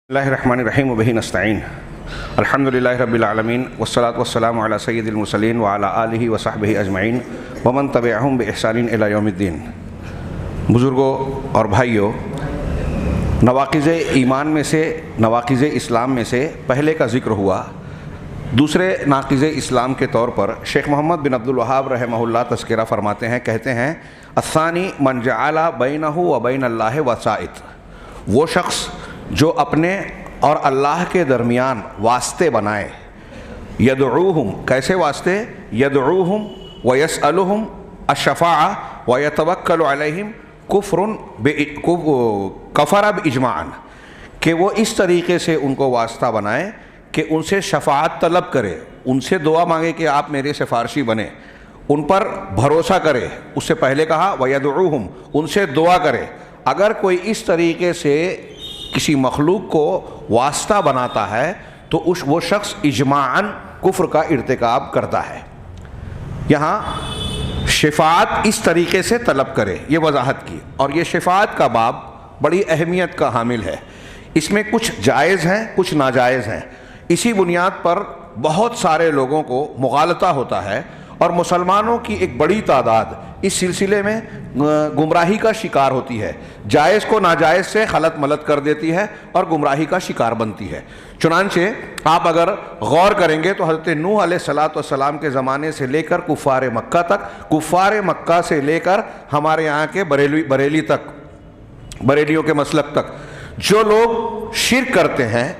اللہ الرحمن الرحیم وبہ نستعین الحمدللہ رب العالمین والصلاة والسلام علی سید المرسلین وعلی آلہ وصحبہ اجمعین ومن تبعہم بإحسان الی یوم الدین۔ بزرگوں اور بھائیوں، نواقض ایمان میں سے، نواقض اسلام میں سے پہلے کا ذکر ہوا۔ دوسرے ناقض اسلام کے طور پر شیخ محمد بن عبد الوہاب رحمہ اللہ تذکرہ فرماتے ہیں، کہتے ہیں الثانی من جعل بینہ و بین اللہ وسائط، وہ شخص جو اپنے اور اللہ کے درمیان واسطے بنائے۔ یدعوہم، کیسے واسطے؟ یدعوہم ویسألہم الشفاعہ ویتوکل علیہم کفر باجماعا، کہ وہ اس طریقے سے ان کو واسطہ بنائے کہ ان سے شفاعت طلب کرے، ان سے دعا مانگے کہ آپ میرے سفارشی بنے، ان پر بھروسہ کرے۔ اس سے پہلے کہا ویدعوہم، ان سے دعا کرے۔ اگر کوئی اس طریقے سے کسی مخلوق کو واسطہ بناتا ہے تو وہ شخص اجماعاً کفر کا ارتکاب کرتا ہے۔ یہاں شفاعت اس طریقے سے طلب کرے، یہ وضاحت کی، اور یہ شفاعت کا باب بڑی اہمیت کا حامل ہے۔ اس میں کچھ جائز ہیں، کچھ ناجائز ہیں۔ اسی بنیاد پر بہت سارے لوگوں کو مغالطہ ہوتا ہے، اور مسلمانوں کی ایک بڑی تعداد اس سلسلے میں گمراہی کا شکار ہوتی ہے، جائز کو ناجائز سے خلط ملط کر دیتی ہے اور گمراہی کا شکار بنتی ہے۔ چنانچہ آپ اگر غور کریں گے تو حضرت نوح علیہ السلام کے زمانے سے لے کر کفار مکہ تک، کفار مکہ سے لے کر ہمارے یہاں کے بریلی تک، بریلیوں کے مسلک تک جو لوگ شرک کرتے ہیں،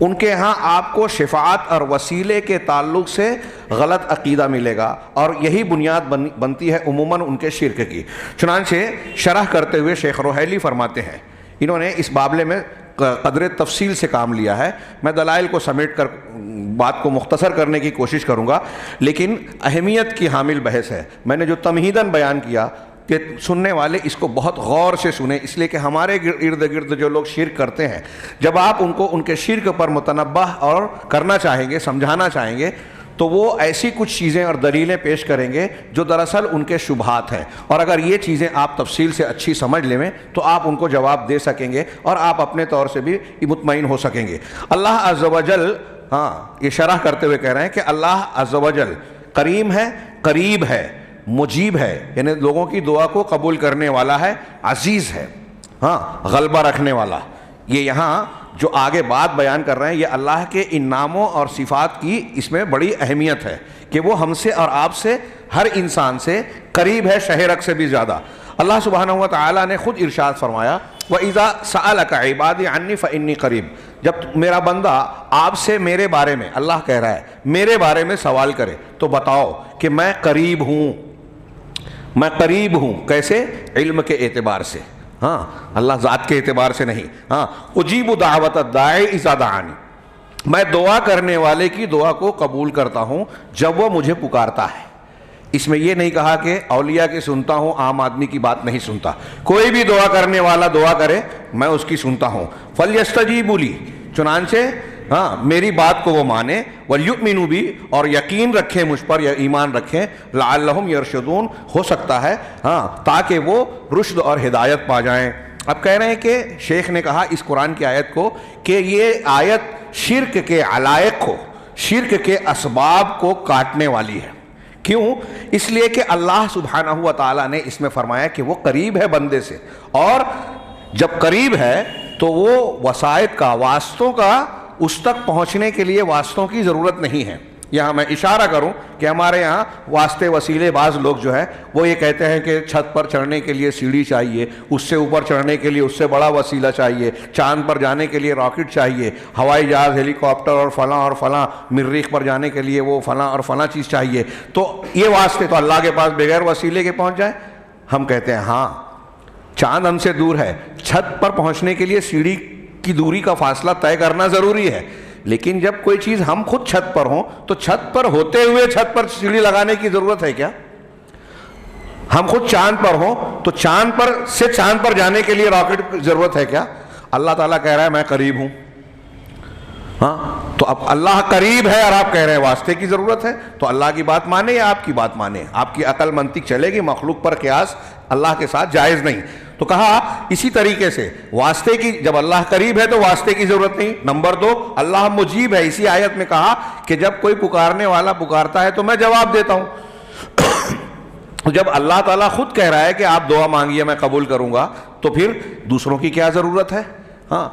ان کے ہاں آپ کو شفاعت اور وسیلے کے تعلق سے غلط عقیدہ ملے گا، اور یہی بنیاد بنتی ہے عموماً ان کے شرک کی۔ چنانچہ شرح کرتے ہوئے شیخ روحیلی فرماتے ہیں، انہوں نے اس بابلے میں قدر تفصیل سے کام لیا ہے۔ میں دلائل کو سمیٹ کر بات کو مختصر کرنے کی کوشش کروں گا، لیکن اہمیت کی حامل بحث ہے۔ میں نے جو تمہیداً بیان کیا کہ سننے والے اس کو بہت غور سے سنیں، اس لیے کہ ہمارے ارد گرد جو لوگ شرک کرتے ہیں، جب آپ ان کو ان کے شرک پر متنبہ اور کرنا چاہیں گے، سمجھانا چاہیں گے، تو وہ ایسی کچھ چیزیں اور دلیلیں پیش کریں گے جو دراصل ان کے شبہات ہیں، اور اگر یہ چیزیں آپ تفصیل سے اچھی سمجھ لیں تو آپ ان کو جواب دے سکیں گے اور آپ اپنے طور سے بھی مطمئن ہو سکیں گے۔ اللہ عز و جل، یہ شرح کرتے ہوئے کہہ رہے ہیں کہ اللہ عز و جل کریم ہے، قریب ہے، مجیب ہے، یعنی لوگوں کی دعا کو قبول کرنے والا ہے، عزیز ہے، غلبہ رکھنے والا۔ یہ یہاں جو آگے بات بیان کر رہے ہیں، یہ اللہ کے ان ناموں اور صفات کی اس میں بڑی اہمیت ہے کہ وہ ہم سے اور آپ سے، ہر انسان سے قریب ہے، شہرک سے بھی زیادہ۔ اللہ سبحانہ و تعالیٰ نے خود ارشاد فرمایا وَإِذَا سَأَلَكَ عِبَادِي عَنِّي فَإِنِّي قَرِيب، جب میرا بندہ آپ سے میرے بارے میں، اللہ کہہ رہا ہے، میرے بارے میں سوال کرے تو بتاؤ کہ میں قریب ہوں، میں قریب ہوں۔ کیسے؟ علم کے اعتبار سے، اللہ ذات کے اعتبار سے نہیں۔ اجیب دعوت الداعی اذا دعانی، میں دعا کرنے والے کی دعا کو قبول کرتا ہوں جب وہ مجھے پکارتا ہے۔ اس میں یہ نہیں کہا کہ اولیاء کی سنتا ہوں، عام آدمی کی بات نہیں سنتا۔ کوئی بھی دعا کرنے والا دعا کرے، میں اس کی سنتا ہوں۔ فَلْيَسْتَجِيبُوا لِي، چنانچہ میری بات کو وہ مانے، وَلْيُؤْمِنُوا بِي، اور یقین رکھیں مجھ پر، یا ایمان رکھیں، لَعَلَّهُمْ يَرْشُدُونَ، ہو سکتا ہے تاکہ وہ رشد اور ہدایت پا جائیں۔ اب کہہ رہے ہیں کہ شیخ نے کہا اس قرآن کی آیت کو کہ یہ آیت شرک کے علائق کو، شرک کے اسباب کو کاٹنے والی ہے۔ کیوں؟ اس لیے کہ اللہ سبحانہ و تعالیٰ نے اس میں فرمایا کہ وہ قریب ہے بندے سے، اور جب قریب ہے تو وہ وسائط کا، واسطوں کا، اس تک پہنچنے کے لیے واسطوں کی ضرورت نہیں ہے۔ یہاں میں اشارہ کروں کہ ہمارے یہاں واسطے وسیلے، بعض لوگ جو ہے وہ یہ کہتے ہیں کہ چھت پر چڑھنے کے لیے سیڑھی چاہیے، اس سے اوپر چڑھنے کے لیے اس سے بڑا وسیلہ چاہیے، چاند پر جانے کے لیے راکٹ چاہیے، ہوائی جہاز، ہیلی کاپٹر اور فلاں، مریخ پر جانے کے لیے وہ فلاں اور فلاں چیز چاہیے۔ تو یہ واسطے تو اللہ کے پاس بغیر وسیلے کے پہنچ جائیں؟ ہم کہتے ہیں چاند ہم سے دور ہے، چھت پر پہنچنے کے لیے سیڑھی کی دوری کا فاصلہ طے کرنا ضروری ہے، لیکن جب کوئی چیز ہم خود چھت پر ہوں تو چھت پر ہوتے ہوئے چھت پر سیڑھی لگانے کی ضرورت ہے کیا؟ ہم خود چاند پر ہوں تو چاند پر سے چاند پر جانے کے لیے راکٹ کی ضرورت ہے کیا؟ اللہ تعالیٰ کہہ رہا ہے میں قریب ہوں۔ تو اب اللہ قریب ہے اور آپ کہہ رہے ہیں واسطے کی ضرورت ہے، تو اللہ کی بات مانے یا آپ کی بات مانے؟ آپ کی عقل منطق چلے گی، مخلوق پر قیاس اللہ کے ساتھ جائز نہیں۔ تو کہا اسی طریقے سے واسطے کی، جب اللہ قریب ہے تو واسطے کی ضرورت نہیں. نمبر 2 اللہ مجیب ہے. اسی آیت میں کہا کہ جب کوئی پکارنے والا پکارتا ہے تو میں جواب دیتا ہوں. جب اللہ تعالیٰ خود کہہ رہا ہے کہ آپ دعا مانگیے میں قبول کروں گا، تو پھر دوسروں کی کیا ضرورت ہے؟ ہاں،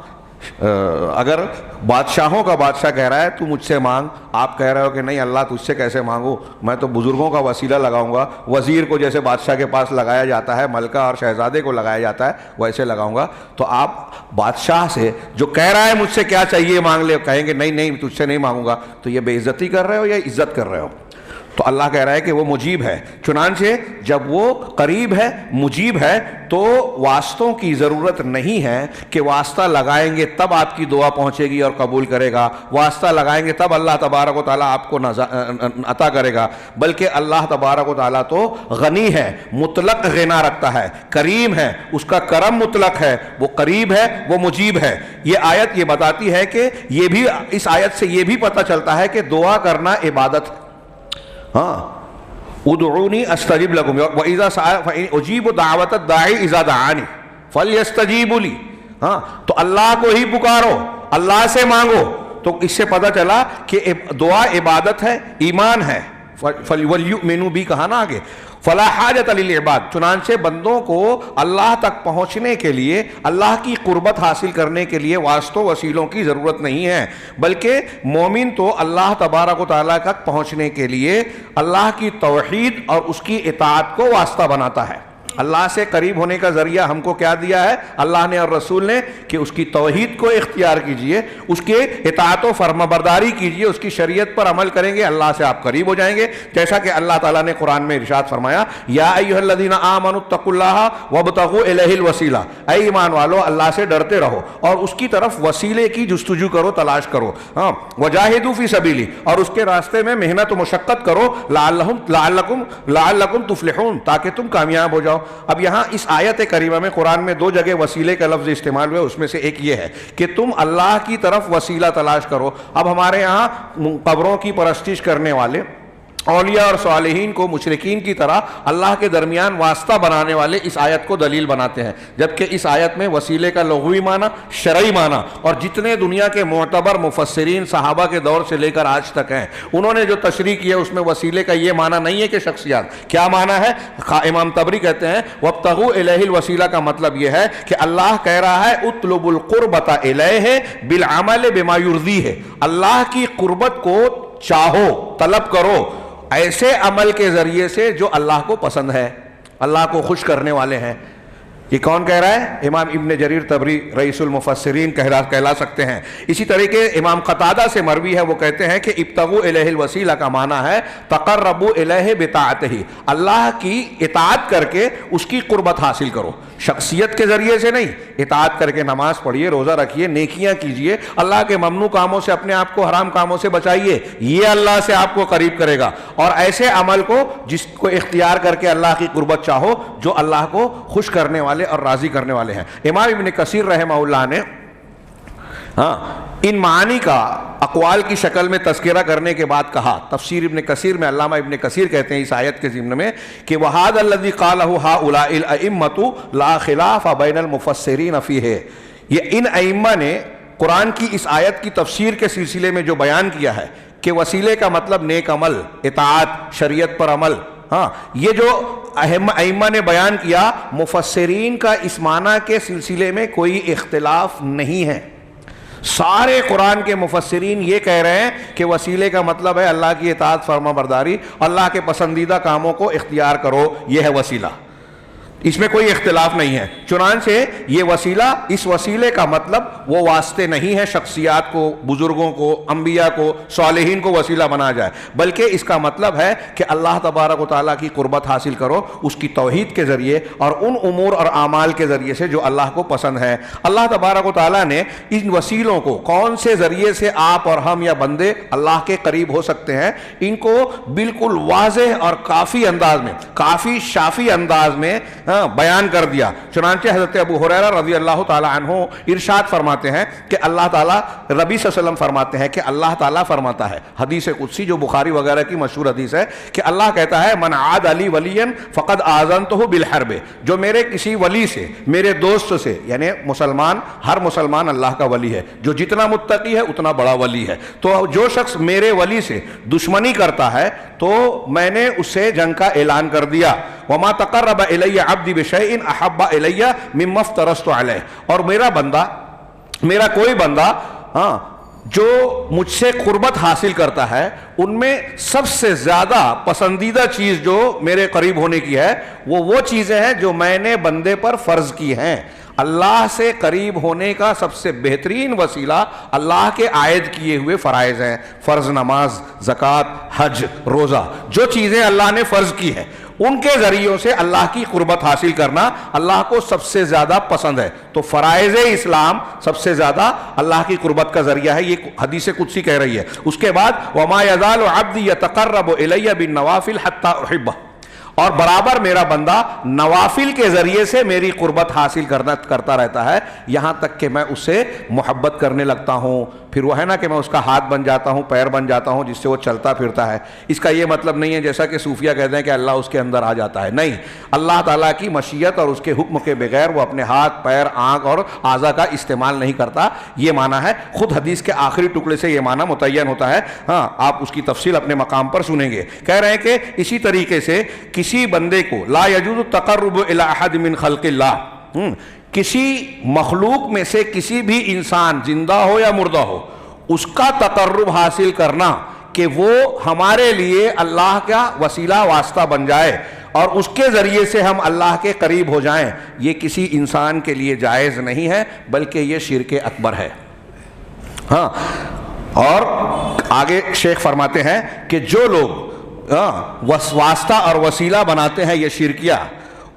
اگر بادشاہوں کا بادشاہ کہہ رہا ہے تو مجھ سے مانگ، آپ کہہ رہے ہو کہ نہیں اللہ تجھ سے کیسے مانگوں، میں تو بزرگوں کا وسیلہ لگاؤں گا، وزیر کو جیسے بادشاہ کے پاس لگایا جاتا ہے، ملکہ اور شہزادے کو لگایا جاتا ہے، ویسے لگاؤں گا. تو آپ بادشاہ سے جو کہہ رہا ہے مجھ سے کیا چاہیے مانگ لے، کہیں گے نہیں نہیں تجھ سے نہیں مانگوں گا، تو یہ بے عزتی کر رہے ہو یا عزت کر رہے ہو؟ تو اللہ کہہ رہا ہے کہ وہ مجیب ہے. چنانچہ جب وہ قریب ہے، مجیب ہے، تو واسطوں کی ضرورت نہیں ہے کہ واسطہ لگائیں گے تب آپ کی دعا پہنچے گی اور قبول کرے گا، واسطہ لگائیں گے تب اللہ تبارک و تعالیٰ آپ کو عطا کرے گا. بلکہ اللہ تبارک و تعالیٰ تو غنی ہے، مطلق غنا رکھتا ہے، کریم ہے، اس کا کرم مطلق ہے، وہ قریب ہے، وہ مجیب ہے. یہ آیت یہ بتاتی ہے کہ یہ بھی، اس آیت سے یہ بھی پتہ چلتا ہے کہ دعا کرنا عبادت ہے. ہاں، ادعونی استجب لکم وَإِذَا اجیب دعوت الداعی اذا دعانی فلیستجیبوا لی. ہاں، تو اللہ کو ہی پکارو، اللہ سے مانگو. تو اس سے پتہ چلا کہ دعا عبادت ہے، ایمان ہے. وَلْيُؤْمِنُوا بِي کہا نا آگے، فَلَا حَاجَةَ لِلْعِبَادِ. چنانچہ بندوں کو اللہ تک پہنچنے کے لیے، اللہ کی قربت حاصل کرنے کے لیے واسطوں وسیلوں کی ضرورت نہیں ہے، بلکہ مومن تو اللہ تبارک و تعالیٰ تک پہنچنے کے لیے اللہ کی توحید اور اس کی اطاعت کو واسطہ بناتا ہے. اللہ سے قریب ہونے کا ذریعہ ہم کو کیا دیا ہے اللہ نے اور رسول نے؟ کہ اس کی توحید کو اختیار کیجئے، اس کے اطاعت و فرما برداری کیجئے، اس کی شریعت پر عمل کریں گے، اللہ سے آپ قریب ہو جائیں گے. جیسا کہ اللہ تعالیٰ نے قرآن میں ارشاد فرمایا، یا ایھا الذین آمنوا اتقوا اللہ وابتغوا الیہ الوسیلہ. اے ایمان والو، اللہ سے ڈرتے رہو اور اس کی طرف وسیلے کی جستجو کرو، تلاش کرو. ہاں، وجاہدوا فی سبیلی، اور اس کے راستے میں محنت و مشقت کرو، لعلکم تفلحون، تاکہ تم کامیاب ہو جاؤ. اب یہاں اس آیت کریمہ میں قرآن میں 2 جگہ وسیلے کا لفظ استعمال ہوئے، اس میں سے ایک یہ ہے کہ تم اللہ کی طرف وسیلہ تلاش کرو. اب ہمارے یہاں قبروں کی پرستش کرنے والے، اولیاء اور صالحین کو مشرکین کی طرح اللہ کے درمیان واسطہ بنانے والے اس آیت کو دلیل بناتے ہیں، جبکہ اس آیت میں وسیلے کا لغوی معنی، شرعی معنی، اور جتنے دنیا کے معتبر مفسرین صحابہ کے دور سے لے کر آج تک ہیں انہوں نے جو تشریح کی ہے اس میں وسیلے کا یہ معنی نہیں ہے کہ شخصیات. کیا معنی ہے؟ امام طبری کہتے ہیں وابتغوا الیہ الوسیلہ کا مطلب یہ ہے کہ اللہ کہہ رہا ہے اطلبوا القربۃ الیہ بالعمل بما یرضیہ، اللہ کی قربت کو چاہو، طلب کرو ایسے عمل کے ذریعے سے جو اللہ کو پسند ہے، اللہ کو خوش کرنے والے ہیں. یہ کون کہہ رہا ہے؟ امام ابن جریر طبری رئیس المفسرین کہلا سکتے ہیں. اسی طریقے امام قتادہ سے مروی ہے، وہ کہتے ہیں کہ ابتغوا الیہ الوسیلہ کا معنی ہے تقربوا الیہ بطاعتہ، اللہ کی اطاعت کر کے اس کی قربت حاصل کرو. شخصیت کے ذریعے سے نہیں، اطاعت کر کے نماز پڑھیے، روزہ رکھیے، نیکیاں کیجئے، اللہ کے ممنوع کاموں سے اپنے آپ کو، حرام کاموں سے بچائیے، یہ اللہ سے آپ کو قریب کرے گا. اور ایسے عمل کو جس کو اختیار کر کے اللہ کی قربت چاہو جو اللہ کو خوش کرنے والے اور راضی کرنے والے ہیں. امام ابن کثیر رحمہ اللہ نے ان معانی کا اقوال کی شکل میں تذکرہ کرنے کے بعد کہا، تفسیر ابن کثیر میں علامہ ابن کثیر کہتے ہیں اس آیت کے ضمن میں کہ وَهَذَا الَّذِي قَالَهُ هَؤُلَاءِ الْأَئِمَّةُ لَا خِلَافَ بَيْنَ الْمُفَسِّرِينَ فِيهِ. یہ ان ائمہ نے قرآن کی اس آیت کی تفسیر کے سلسلے میں جو بیان کیا ہے کہ وسیلے کا مطلب نیک عمل، اطاعت، شریعت پر عمل، ہاں، یہ جو ائمہ نے بیان کیا، مفسرین کا اس معنی کے سلسلے میں کوئی اختلاف نہیں ہے. سارے قرآن کے مفسرین یہ کہہ رہے ہیں کہ وسیلے کا مطلب ہے اللہ کی اطاعت فرما برداری، اللہ کے پسندیدہ کاموں کو اختیار کرو، یہ ہے وسیلہ. اس میں کوئی اختلاف نہیں ہے. چنانچہ یہ وسیلہ، اس وسیلے کا مطلب وہ واسطے نہیں ہے شخصیات کو، بزرگوں کو، انبیاء کو، صالحین کو وسیلہ بنا جائے، بلکہ اس کا مطلب ہے کہ اللہ تبارک و تعالیٰ کی قربت حاصل کرو اس کی توحید کے ذریعے اور ان امور اور اعمال کے ذریعے سے جو اللہ کو پسند ہے. اللہ تبارک و تعالیٰ نے ان وسیلوں کو کون سے ذریعے سے آپ اور ہم یا بندے اللہ کے قریب ہو سکتے ہیں، ان کو بالکل واضح اور کافی انداز میں، کافی شافی انداز میں بیان کر دیا۔ چنانچہ حضرت ابو ہریرہ رضی اللہ تعالی عنہ ارشاد فرماتے ہیں کہ اللہ تعالیٰ، نبی صلی اللہ علیہ وسلم فرماتے ہیں کہ اللہ تعالیٰ فرماتا ہے، حدیث قدسی جو بخاری وغیرہ کی مشہور حدیث ہے، کہ اللہ کہتا ہے من عاد علی ولیا فقد آذنتہ بالحرب، جو میرے کسی ولی سے، میرے دوست سے، یعنی مسلمان، ہر مسلمان اللہ کا ولی ہے، جو جتنا متقی ہے اتنا بڑا ولی ہے، تو جو شخص میرے ولی سے دشمنی کرتا ہے تو میں نے اسے جنگ کا اعلان کر دیا۔ وما تقرب الی عبدی بشیء احب الی مما افترضت علیہ، اور میرا کوئی بندہ جو مجھ سے قربت حاصل کرتا ہے ان میں سب سے زیادہ پسندیدہ چیز جو میرے قریب ہونے کی ہے وہ چیزیں ہیں جو میں نے بندے پر فرض کی ہیں۔ اللہ سے قریب ہونے کا سب سے بہترین وسیلہ اللہ کے عائد کیے ہوئے فرائض ہیں، فرض نماز، زکوٰۃ، حج، روزہ، جو چیزیں اللہ نے فرض کی ہیں ان کے ذریعوں سے اللہ کی قربت حاصل کرنا اللہ کو سب سے زیادہ پسند ہے۔ تو فرائض اسلام سب سے زیادہ اللہ کی قربت کا ذریعہ ہے، یہ حدیث قدسی کہہ رہی ہے۔ اس کے بعد وما یزال عبدی یتقرب الی بالنوافل حتی احبہ، اور برابر میرا بندہ نوافل کے ذریعے سے میری قربت حاصل کرتا رہتا ہے، یہاں تک کہ میں اسے محبت کرنے لگتا ہوں۔ پھر وہ ہے نا کہ میں اس کا ہاتھ بن جاتا ہوں، پیر بن جاتا ہوں، جس سے وہ چلتا پھرتا ہے۔ اس کا یہ مطلب نہیں ہے جیسا کہ صوفیہ کہتے ہیں کہ اللہ اس کے اندر آ جاتا ہے، نہیں، اللہ تعالیٰ کی مشیت اور اس کے حکم کے بغیر وہ اپنے ہاتھ، پیر، آنکھ اور اعضاء کا استعمال نہیں کرتا، یہ معنی ہے۔ خود حدیث کے آخری ٹکڑے سے یہ معنی متعین ہوتا ہے، آپ اس کی تفصیل اپنے مقام پر سنیں گے۔ کہہ رہے ہیں کہ اسی طریقے سے کسی بندے کو لا یجوز التقرب الی احد من خلق اللہ، کسی مخلوق میں سے کسی بھی انسان زندہ ہو یا مردہ ہو اس کا تقرب حاصل کرنا کہ وہ ہمارے لیے اللہ کا وسیلہ واسطہ بن جائے اور اس کے ذریعے سے ہم اللہ کے قریب ہو جائیں، یہ کسی انسان کے لیے جائز نہیں ہے بلکہ یہ شرک اکبر ہے۔ اور آگے شیخ فرماتے ہیں کہ جو لوگ واسطہ اور وسیلہ بناتے ہیں یہ شرکیہ،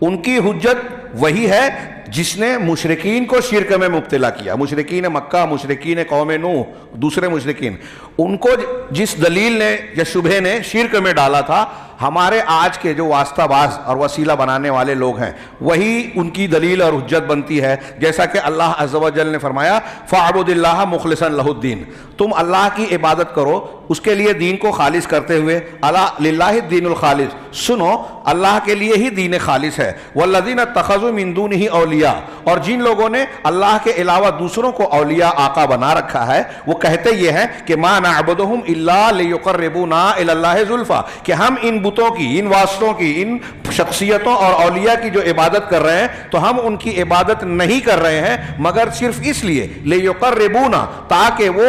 ان کی حجت وہی ہے جس نے مشرکین کو شرک میں مبتلا کیا، مشرکین مکہ، مشرکین قوم نوح، دوسرے مشرکین، ان کو جس دلیل نے یا شبہ نے شرک میں ڈالا تھا، ہمارے آج کے جو واسطہ باز اور وسیلہ بنانے والے لوگ ہیں وہی ان کی دلیل اور حجت بنتی ہے، جیسا کہ اللہ عز و جل نے فرمایا فَاعْبُدِ اللَّهَ مُخْلِصًا لَهُ الدِّينَ، تم اللہ کی عبادت کرو اس کے لیے دین کو خالص کرتے ہوئے، الا للہ الدین الخالص، سنو اللہ کے لیے ہی دین خالص ہے، والذین اتخذوا من دونہ اولیاء، اور جن لوگوں نے اللہ کے علاوہ دوسروں کو اولیاء آقا بنا رکھا ہے وہ کہتے یہ ہیں کہ ما نعبدہم الا لیقربونا الی اللہ زلفیٰ، کہ ہم ان بتوں کی، ان واسطوں کی، ان شخصیتوں اور اولیاء کی جو عبادت کر رہے ہیں تو ہم ان کی عبادت نہیں کر رہے ہیں مگر صرف اس لیے لیقربونا، تاکہ وہ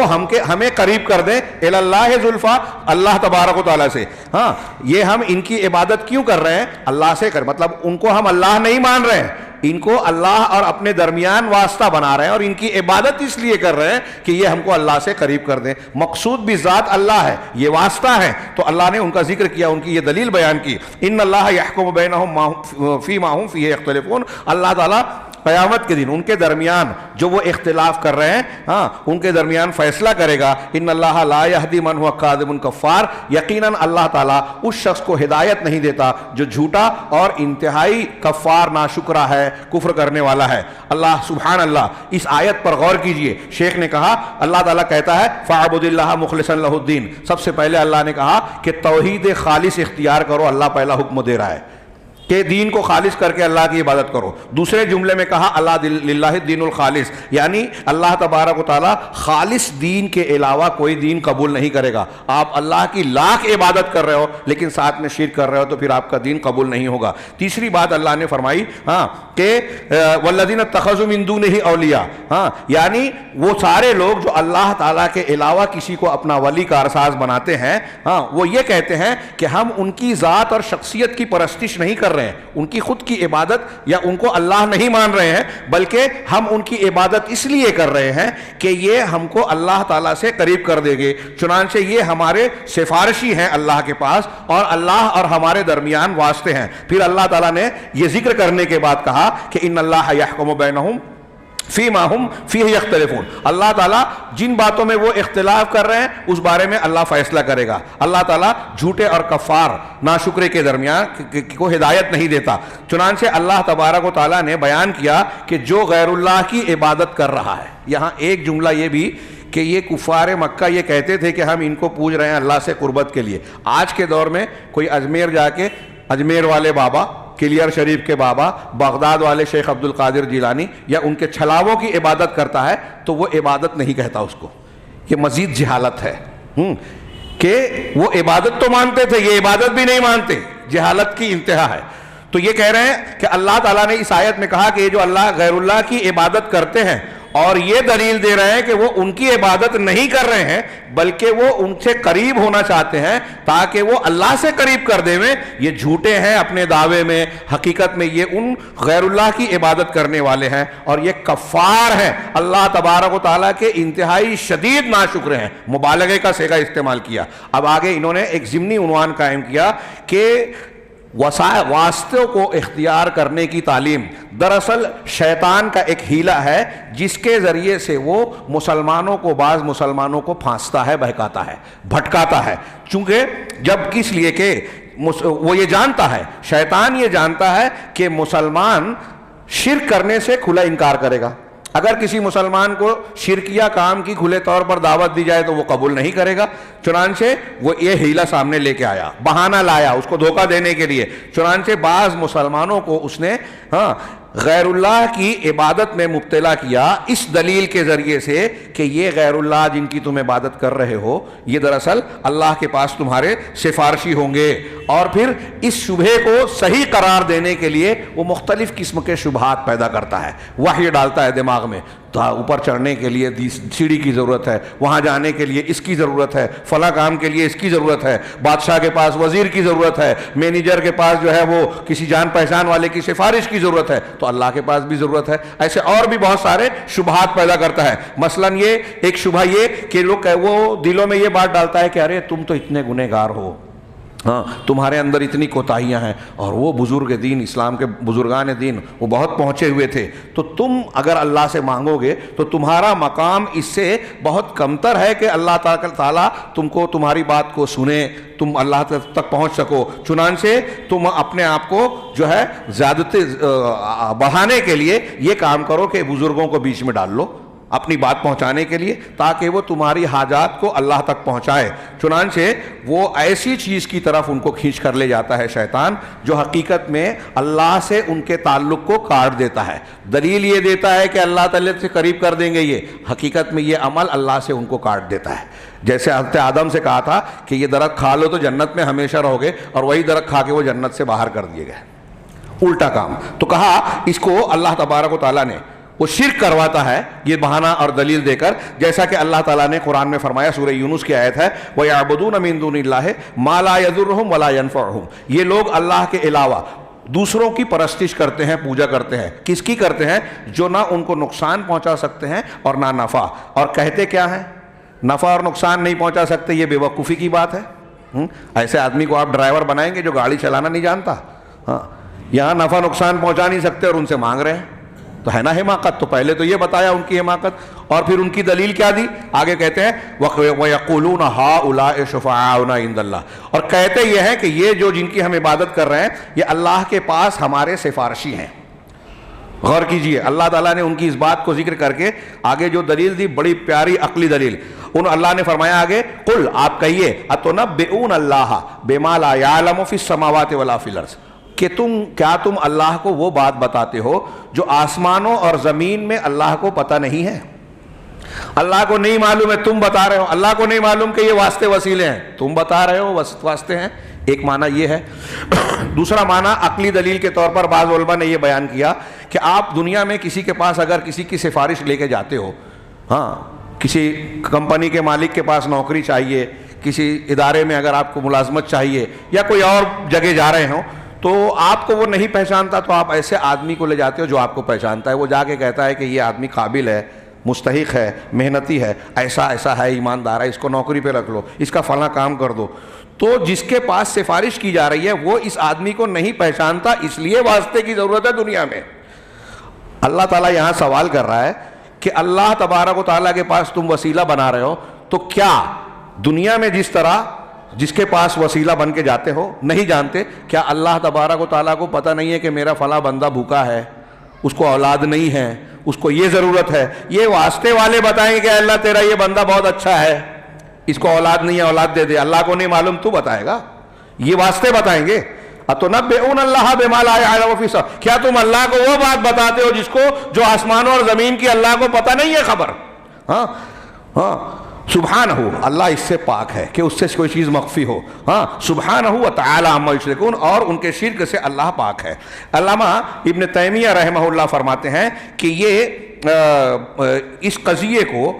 ہمیں قریب کر دیں الی اللہ زلفیٰ، اللہ تبارک و تعالیٰ سے۔ یہ ہم ان کی عبادت کیوں کر رہے ہیں؟ اللہ سے کر، مطلب ان کو ہم اللہ نہیں مان رہے ہیں، ان کو اللہ اور اپنے درمیان واسطہ بنا رہے ہیں اور ان کی عبادت اس لیے کر رہے ہیں کہ یہ ہم کو اللہ سے قریب کر دیں۔ مقصود بھی ذات اللہ ہے، یہ واسطہ ہے، تو اللہ نے ان کا ذکر کیا، ان کی یہ دلیل بیان کی۔ ان اللہ یحکم بینہم فیما ہم فیہ یختلفون، اللہ تعالیٰ قیامت کے دن ان کے درمیان جو وہ اختلاف کر رہے ہیں ان کے درمیان فیصلہ کرے گا۔ ان اللہ لا یہدی من هو کاذب کفار، یقیناً اللہ تعالیٰ اس شخص کو ہدایت نہیں دیتا جو جھوٹا اور انتہائی کفار ناشکرہ ہے، کفر کرنے والا ہے۔ اللہ سبحان اللہ، اس آیت پر غور کیجئے، شیخ نے کہا اللہ تعالیٰ کہتا ہے فَاعْبُدِ اللَّهَ مُخْلِصًا لَهُ الدِّينَ، سب سے پہلے اللہ نے کہا کہ توحید خالص اختیار کرو، اللہ پہلا حکم دے رہا ہے کہ دین کو خالص کر کے اللہ کی عبادت کرو۔ دوسرے جملے میں کہا اللہ للہ الدین الخالص، یعنی اللہ تبارک و تعالیٰ خالص دین کے علاوہ کوئی دین قبول نہیں کرے گا۔ آپ اللہ کی لاکھ عبادت کر رہے ہو لیکن ساتھ میں شرک کر رہے ہو تو پھر آپ کا دین قبول نہیں ہوگا۔ تیسری بات اللہ نے فرمائی کہ والذین اتخذوا من دونہ اولیاء، یعنی وہ سارے لوگ جو اللہ تعالیٰ کے علاوہ کسی کو اپنا ولی کارساز بناتے ہیں، وہ یہ کہتے ہیں کہ ہم ان کی ذات اور شخصیت کی پرستش نہیں کر رہے ہیں، ان کی خود کی عبادت یا ان کو اللہ نہیں مان رہے ہیں، بلکہ ہم ان کی عبادت اس لیے کر رہے ہیں کہ یہ ہم کو اللہ تعالیٰ سے قریب کر دے گے، چنانچہ یہ ہمارے سفارشی ہیں اللہ کے پاس اور اللہ اور ہمارے درمیان واسطے ہیں۔ پھر اللہ تعالیٰ نے یہ ذکر کرنے کے بعد کہا کہ ان اللہ یحکم بینہم فیما ہم فیہ یختلفون، اللہ تعالیٰ جن باتوں میں وہ اختلاف کر رہے ہیں اس بارے میں اللہ فیصلہ کرے گا. اللہ تعالیٰ جھوٹے اور کفار ناشکرے کے درمیان کو ہدایت نہیں دیتا. چنانچہ اللہ تبارک و تعالیٰ نے بیان کیا کہ جو غیر اللہ کی عبادت کر رہا ہے. یہاں ایک جملہ یہ بھی کہ یہ کفار مکہ یہ کہتے تھے کہ ہم ان کو پوج رہے ہیں اللہ سے قربت کے لیے. آج کے دور میں کوئی اجمیر جا کے اجمیر والے بابا، کلیئر شریف کے بابا، بغداد والے شیخ عبد القادر جیلانی یا ان کے چھلاووں کی عبادت کرتا ہے تو وہ عبادت نہیں کہتا اس کو. یہ مزید جہالت ہے کہ وہ عبادت تو مانتے تھے، یہ عبادت بھی نہیں مانتے. جہالت کی انتہا ہے. تو یہ کہہ رہے ہیں کہ اللہ تعالیٰ نے اس آیت میں کہا کہ یہ جو اللہ غیر اللہ کی عبادت کرتے ہیں اور یہ دلیل دے رہے ہیں کہ وہ ان کی عبادت نہیں کر رہے ہیں بلکہ وہ ان سے قریب ہونا چاہتے ہیں تاکہ وہ اللہ سے قریب کر دیں. یہ جھوٹے ہیں اپنے دعوے میں، حقیقت میں یہ ان غیر اللہ کی عبادت کرنے والے ہیں اور یہ کفار ہیں، اللہ تبارک و تعالیٰ کے انتہائی شدید ناشکر ہیں. مبالغے کا صیغہ استعمال کیا. اب آگے انہوں نے ایک ضمنی عنوان قائم کیا کہ واسطوں کو اختیار کرنے کی تعلیم دراصل شیطان کا ایک ہیلہ ہے جس کے ذریعے سے وہ بعض مسلمانوں کو پھانستا ہے، بہکاتا ہے، بھٹکاتا ہے. چونکہ جب کس لیے کہ وہ یہ جانتا ہے، شیطان یہ جانتا ہے کہ مسلمان شرک کرنے سے کھلا انکار کرے گا. اگر کسی مسلمان کو شرکیہ کام کی کھلے طور پر دعوت دی جائے تو وہ قبول نہیں کرے گا. چنانچہ وہ یہ ہیلہ سامنے لے کے آیا، بہانہ لایا اس کو دھوکہ دینے کے لیے. چنانچہ بعض مسلمانوں کو اس نے غیر اللہ کی عبادت میں مبتلا کیا اس دلیل کے ذریعے سے کہ یہ غیر اللہ جن کی تم عبادت کر رہے ہو یہ دراصل اللہ کے پاس تمہارے سفارشی ہوں گے. اور پھر اس شبہے کو صحیح قرار دینے کے لیے وہ مختلف قسم کے شبہات پیدا کرتا ہے، وحی ڈالتا ہے دماغ میں. اوپر چڑھنے کے لیے سیڑھی کی ضرورت ہے، وہاں جانے کے لیے اس کی ضرورت ہے، فلاں کام کے لیے اس کی ضرورت ہے، بادشاہ کے پاس وزیر کی ضرورت ہے، مینیجر کے پاس جو ہے وہ کسی جان پہچان والے کی سفارش کی ضرورت ہے، تو اللہ کے پاس بھی ضرورت ہے. ایسے اور بھی بہت سارے شبہات پیدا کرتا ہے. مثلا یہ ایک شبہ یہ کہ لوگ وہ دلوں میں یہ بات ڈالتا ہے کہ ارے تم تو اتنے گنہگار ہو، تمہارے اندر اتنی کوتاہیاں ہیں، اور وہ بزرگ دین، اسلام کے بزرگان دین وہ بہت پہنچے ہوئے تھے، تو تم اگر اللہ سے مانگو گے تو تمہارا مقام اس سے بہت کمتر ہے کہ اللہ تعالیٰ تم کو تمہاری بات کو سنے، تم اللہ تک پہنچ سکو. چنانچہ تم اپنے آپ کو جو ہے زیادتی بڑھانے کے لیے یہ کام کرو کہ بزرگوں کو بیچ میں ڈال لو اپنی بات پہنچانے کے لیے تاکہ وہ تمہاری حاجات کو اللہ تک پہنچائے. چنانچہ وہ ایسی چیز کی طرف ان کو کھینچ کر لے جاتا ہے شیطان جو حقیقت میں اللہ سے ان کے تعلق کو کاٹ دیتا ہے. دلیل یہ دیتا ہے کہ اللہ تعالیٰ سے قریب کر دیں گے، یہ حقیقت میں یہ عمل اللہ سے ان کو کاٹ دیتا ہے. جیسے حضرت آدم سے کہا تھا کہ یہ درخت کھا لو تو جنت میں ہمیشہ رہو گے، اور وہی درخت کھا کے وہ جنت سے باہر کر دیے گئے. الٹا کام. تو کہا اس کو اللہ تبارک و تعالیٰ نے وہ شرک کرواتا ہے یہ بہانہ اور دلیل دے کر، جیسا کہ اللہ تعالیٰ نے قرآن میں فرمایا، سورہ یونس کی آیت ہے وَيَعْبُدُونَ مِن دُونِ اللَّهِ مَا لَا يَضُرُّهُمْ وَلَا يَنفَعُهُمْ. یہ لوگ اللہ کے علاوہ دوسروں کی پرستش کرتے ہیں، پوجا کرتے ہیں. کس کی کرتے ہیں؟ جو نہ ان کو نقصان پہنچا سکتے ہیں اور نہ نفع. اور کہتے کیا ہیں؟ نفع اور نقصان نہیں پہنچا سکتے. یہ بے وقوفی کی بات ہے. ایسے آدمی کو آپ ڈرائیور بنائیں گے جو گاڑی چلانا نہیں جانتا، یہاں نفع نقصان پہنچا نہیں سکتے اور ان سے مانگ رہے ہیں، تو ہے نا حماقت. تو پہلے تو یہ بتایا ان کی حماقت، اور پھر ان کی دلیل کیا دی؟ آگے کہتے ہیں وَيَقُولُونَ هَؤُلَاءِ شُفَعَاؤُنَا عِندَ اللَّهِ. اور کہتے یہ ہیں کہ یہ جو جن کی ہم عبادت کر رہے ہیں یہ اللہ کے پاس ہمارے سفارشی ہیں. غور کیجئے، اللہ تعالیٰ نے ان کی اس بات کو ذکر کر کے آگے جو دلیل دی، بڑی پیاری عقلی دلیل. اللہ نے فرمایا آگے قُلْ آپ کہیے أَتُنَبِّئُونَ اللَّهَ بِمَا لَا يَعْلَمُ فِي السَّمَاوَاتِ وَلَا فِي الْأَرْضِ. کہ کیا تم اللہ کو وہ بات بتاتے ہو جو آسمانوں اور زمین میں اللہ کو پتہ نہیں ہے؟ اللہ کو نہیں معلوم ہے، تم بتا رہے ہو. اللہ کو نہیں معلوم کہ یہ واسطے وسیلے ہیں، تم بتا رہے ہو واسطے ہیں. ایک معنی یہ ہے. دوسرا معنی عقلی دلیل کے طور پر بعض علماء نے یہ بیان کیا کہ آپ دنیا میں کسی کے پاس اگر کسی کی سفارش لے کے جاتے ہو، کسی کمپنی کے مالک کے پاس نوکری چاہیے، کسی ادارے میں اگر آپ کو ملازمت چاہیے، یا کوئی اور جگہ جا رہے ہوں، تو آپ کو وہ نہیں پہچانتا تو آپ ایسے آدمی کو لے جاتے ہو جو آپ کو پہچانتا ہے. وہ جا کے کہتا ہے کہ یہ آدمی قابل ہے، مستحق ہے، محنتی ہے، ایسا ہے، ایماندار ہے، اس کو نوکری پہ رکھ لو، اس کا فلاں کام کر دو. تو جس کے پاس سفارش کی جا رہی ہے وہ اس آدمی کو نہیں پہچانتا، اس لیے واسطے کی ضرورت ہے دنیا میں. اللہ تعالیٰ یہاں سوال کر رہا ہے کہ اللہ تبارک و تعالیٰ کے پاس تم وسیلہ بنا رہے ہو، تو کیا دنیا میں جس طرح جس کے پاس وسیلہ بن کے جاتے ہو نہیں جانتے، کیا اللہ تبارک و تعالیٰ کو پتہ نہیں ہے کہ میرا فلاں بندہ بھوکا ہے، اس کو اولاد نہیں ہے، اس کو یہ ضرورت ہے؟ یہ واسطے والے بتائیں گے کہ اللہ تیرا یہ بندہ بہت اچھا ہے، اس کو اولاد نہیں ہے، اولاد دے دے۔ اللہ کو نہیں معلوم، تو بتائے گا؟ یہ واسطے بتائیں گے۔ اَتُنَبِّئُونَ اللَّهَ بِمَا لَا يَعْلَمُ فِي السَّمَاءِ، کیا تم اللہ کو وہ بات بتاتے ہو جس کو جو آسمانوں اور زمین کی اللہ کو پتہ نہیں ہے خبر؟ ہاں ہاں، سبحانہ، اللہ اس سے پاک ہے کہ اس سے کوئی چیز مخفی ہو۔ ہاں، سبحانہ وتعالی عما یشرکون، اور ان کے شرک سے اللہ پاک ہے۔ علامہ ابن تیمیہ رحمہ اللہ فرماتے ہیں کہ یہ اس قضیے کو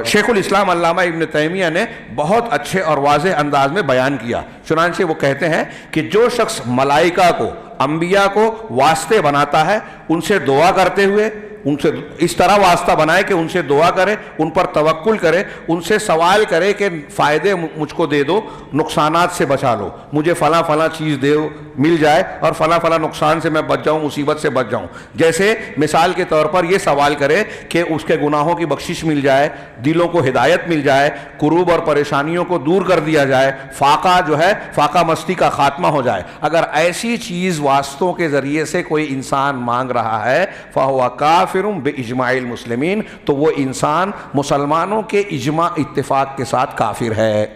شیخ الاسلام علامہ ابن تیمیہ نے بہت اچھے اور واضح انداز میں بیان کیا۔ چنانچہ وہ کہتے ہیں کہ جو شخص ملائکہ کو، انبیاء کو واسطے بناتا ہے، ان سے دعا کرتے ہوئے، ان سے اس طرح واسطہ بنائے کہ ان سے دعا کرے، ان پر توکل کرے، ان سے سوال کرے کہ فائدے مجھ کو دے دو، نقصانات سے بچا لو، مجھے فلاں فلاں چیز دے مل جائے اور فلاں فلاں نقصان سے میں بچ جاؤں، مصیبت سے بچ جاؤں۔ جیسے مثال کے طور پر یہ سوال کرے کہ اس کے گناہوں کی بخشش مل جائے، دلوں کو ہدایت مل جائے، کروب اور پریشانیوں کو دور کر دیا جائے، فاقہ جو ہے فاقہ مستی کا خاتمہ ہو جائے۔ اگر ایسی چیز واسطوں کے ذریعے سے کوئی انسان مانگ رہا ہے فَهُوَ كَافِرٌ بِإِجْمَاعِ الْمُسْلِمِينَ، تو وہ انسان مسلمانوں کے اجماع اتفاق کے ساتھ کافر ہے۔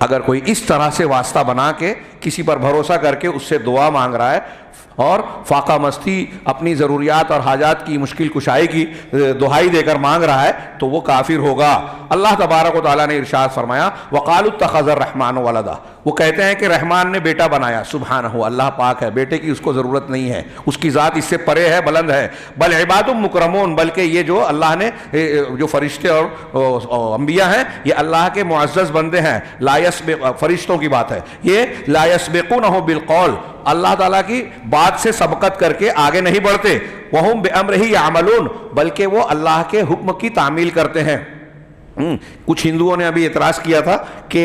اگر کوئی اس طرح سے واسطہ بنا کے کسی پر بھروسہ کر کے اس سے دعا مانگ رہا ہے اور فاقہ مستی، اپنی ضروریات اور حاجات کی مشکل کشائی کی دہائی دے کر مانگ رہا ہے، تو وہ کافر ہوگا۔ اللہ تبارک و تعالیٰ نے ارشاد فرمایا وَقَالُوا اتَّخَذَ الرَّحْمَنُ وَلَدًا، وہ کہتے ہیں کہ رحمان نے بیٹا بنایا۔ سبحانہ، اللہ پاک ہے، بیٹے کی اس کو ضرورت نہیں ہے، اس کی ذات اس سے پرے ہے، بلند ہے۔ بل عباد مکرمون، بلکہ یہ جو اللہ نے جو فرشتے اور انبیاء ہیں یہ اللہ کے معزز بندے ہیں۔ لا یسبق، فرشتوں کی بات ہے یہ، لا یسبقونہ بالقول، اللہ تعالیٰ کی بات سے سبقت کر کے آگے نہیں بڑھتے۔ وہم بامرہ یعملون، بلکہ وہ اللہ کے حکم کی تعمیل کرتے ہیں۔ کچھ ہندوؤں نے ابھی اعتراض کیا تھا کہ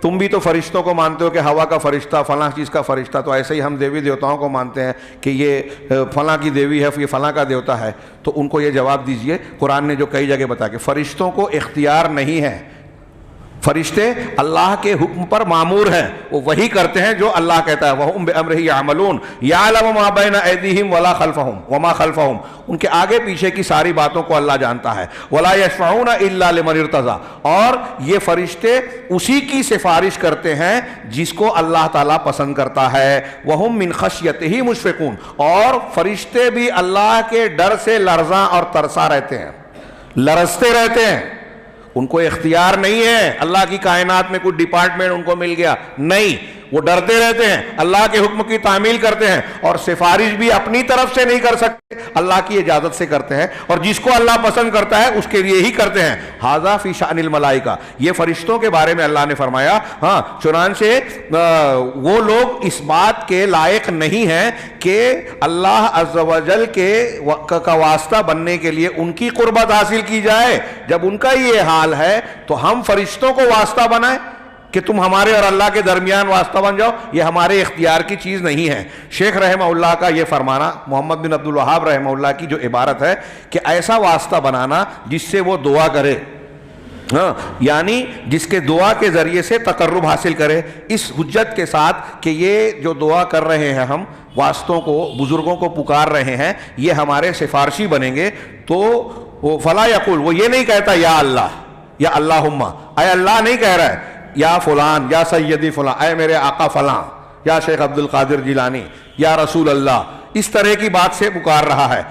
تم بھی تو فرشتوں کو مانتے ہو کہ ہوا کا فرشتہ، فلاں چیز کا فرشتہ، تو ایسے ہی ہم دیوی دیوتاؤں کو مانتے ہیں کہ یہ فلاں کی دیوی ہے، یہ فلاں کا دیوتا ہے۔ تو ان کو یہ جواب دیجئے، قرآن نے جو کئی جگہ بتایا کہ فرشتوں کو اختیار نہیں ہے، فرشتے اللہ کے حکم پر مامور ہیں، وہ وہی کرتے ہیں جو اللہ کہتا ہے۔ وَهُمْ بِأَمْرِهِ يَعْمَلُونَ يَعْلَمُ مَا بَيْنَ أَيْدِيهِمْ وَمَا خَلْفَهُمْ، ان کے آگے پیچھے کی ساری باتوں کو اللہ جانتا ہے۔ وَلَا يَشْفَعُونَ إِلَّا لِمَنِ ارْتَضَىٰ، اور یہ فرشتے اسی کی سفارش کرتے ہیں جس کو اللہ تعالیٰ پسند کرتا ہے۔ وَهُمْ مِنْ خَشْيَتِهِ مُشْفِقُونَ، اور فرشتے بھی اللہ کے ڈر سے لرزاں اور ترسا رہتے ہیں، لرزتے رہتے ہیں۔ ان کو اختیار نہیں ہے اللہ کی کائنات میں کوئی ڈپارٹمنٹ ان کو مل گیا، نہیں، وہ ڈرتے رہتے ہیں، اللہ کے حکم کی تعمیل کرتے ہیں، اور سفارش بھی اپنی طرف سے نہیں کر سکتے، اللہ کی اجازت سے کرتے ہیں، اور جس کو اللہ پسند کرتا ہے اس کے لیے ہی کرتے ہیں۔ ھذا فی شأن الملائکہ، یہ فرشتوں کے بارے میں اللہ نے فرمایا۔ ہاں، چنانچہ وہ لوگ اس بات کے لائق نہیں ہیں کہ اللہ عز و جل کا واسطہ بننے کے لیے ان کی قربت حاصل کی جائے۔ جب ان کا یہ حال ہے تو ہم فرشتوں کو واسطہ بنائیں کہ تم ہمارے اور اللہ کے درمیان واسطہ بن جاؤ، یہ ہمارے اختیار کی چیز نہیں ہے۔ شیخ رحمہ اللہ کا یہ فرمانا، محمد بن عبد الوہاب رحمہ اللہ کی جو عبارت ہے کہ ایسا واسطہ بنانا جس سے وہ دعا کرے، ہاں، یعنی جس کے دعا کے ذریعے سے تقرب حاصل کرے، اس حجت کے ساتھ کہ یہ جو دعا کر رہے ہیں ہم واسطوں کو، بزرگوں کو پکار رہے ہیں، یہ ہمارے سفارشی بنیں گے، تو وہ فلا یقول، وہ یہ نہیں کہتا یا اللہ یا اللہم، اے اللہ نہیں کہہ رہا ہے یا فلان یا سیدی فلان، اے میرے آقا فلان، یا شیخ عبد القادر جیلانی، یا رسول اللہ، اس طرح کی بات سے پکار رہا ہے۔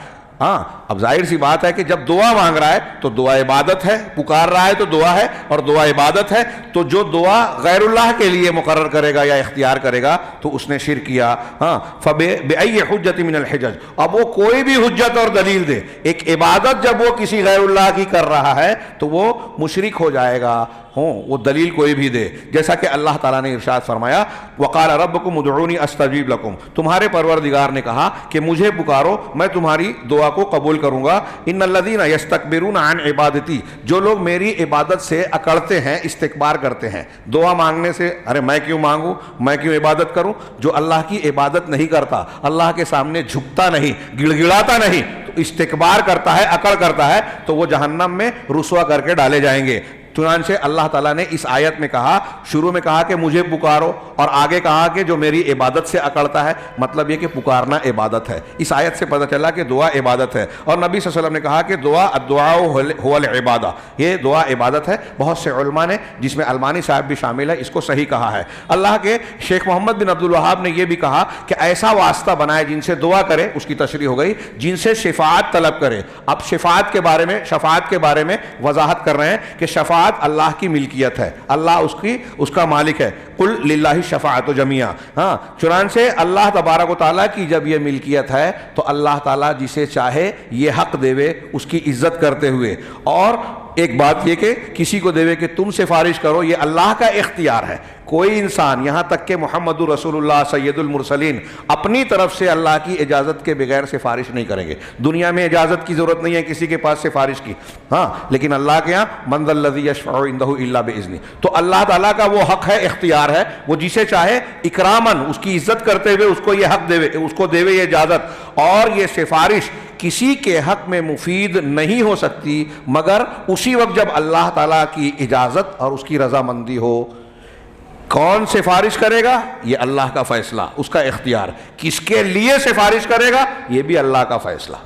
ہاں، اب ظاہر سی بات ہے کہ جب دعا مانگ رہا ہے تو دعا عبادت ہے، پکار رہا ہے تو دعا ہے، اور دعا عبادت ہے، تو جو دعا غیر اللہ کے لیے مقرر کرے گا یا اختیار کرے گا تو اس نے شرک کیا۔ ہاں، فَبِأَيِّ حُجَّةٍ مِّنَ الْحِجَجِ، اب وہ کوئی بھی حجت اور دلیل دے، ایک عبادت جب وہ کسی غیر اللہ کی کر رہا ہے تو وہ مشرک ہو جائے گا، وہ دلیل کوئی بھی دے، جیسا کہ اللہ تعالیٰ نے ارشاد فرمایا وَقَالَ رَبُّكُمْ ادْعُونِي أَسْتَجِبْ لَكُمْ، تمہارے پروردگار نے کہا کہ مجھے پکارو میں تمہاری دعا کو قبول قبول کروں گا. ان الذین یستکبرون عن عبادتی, جو لوگ میری عبادت سے اکڑتے ہیں, استکبار کرتے ہیں دعا مانگنے سے, ارے میں کیوں مانگوں, میں کیوں عبادت کروں. جو اللہ کی عبادت نہیں کرتا, اللہ کے سامنے جھکتا نہیں, گڑ گڑاتا نہیں, تو استکبار کرتا ہے, اکڑ کرتا ہے, تو وہ جہنم میں رسوا کر کے ڈالے جائیں گے. چنانچہ اللہ تعالیٰ نے اس آیت میں کہا, شروع میں کہا کہ مجھے پکارو, اور آگے کہا کہ جو میری عبادت سے اکڑتا ہے. مطلب یہ کہ پکارنا عبادت ہے. اس آیت سے پتہ چلا کہ دعا عبادت ہے. اور نبی صلی اللہ علیہ وسلم نے کہا کہ الدعاء هو العبادہ, یہ دعا عبادت ہے. بہت سے علماء نے, جس میں البانی صاحب بھی شامل ہے, اس کو صحیح کہا ہے. اللہ کے شیخ محمد بن عبد الوہاب نے یہ بھی کہا کہ ایسا واسطہ بنائے جن سے دعا کرے, اس کی تشریح ہو گئی, جن سے شفاعت طلب کرے. اب شفاعت کے بارے میں وضاحت کر رہے ہیں کہ شفاعت اللہ کی ملکیت ہے, اللہ اس کا مالک ہے. قل للہ الشفاعۃ جمیعا. ہاں, چنانچہ اللہ تبارک و تعالیٰ کی جب یہ ملکیت ہے تو اللہ تعالیٰ جسے چاہے یہ حق دے اس کی عزت کرتے ہوئے. اور ایک بات یہ کہ کسی کو دے کہ تم سفارش کرو, یہ اللہ کا اختیار ہے. کوئی انسان, یہاں تک کہ محمد رسول اللہ سید المرسلین, اپنی طرف سے اللہ کی اجازت کے بغیر سفارش نہیں کریں گے. دنیا میں اجازت کی ضرورت نہیں ہے کسی کے پاس سفارش کی, ہاں, لیکن اللہ کے یہاں من ذا الذی یشفع عندہ الا باذنہ. تو اللہ تعالیٰ کا وہ حق ہے, اختیار ہے, وہ جسے چاہے اکرامن, اس کی عزت کرتے ہوئے اس کو یہ حق دے, اس کو دے یہ اجازت. اور یہ سفارش کسی کے حق میں مفید نہیں ہو سکتی مگر اسی وقت جب اللہ تعالیٰ کی اجازت اور اس کی رضامندی ہو. کون سفارش کرے گا یہ اللہ کا فیصلہ, اس کا اختیار. کس کے لیے سفارش کرے گا یہ بھی اللہ کا فیصلہ.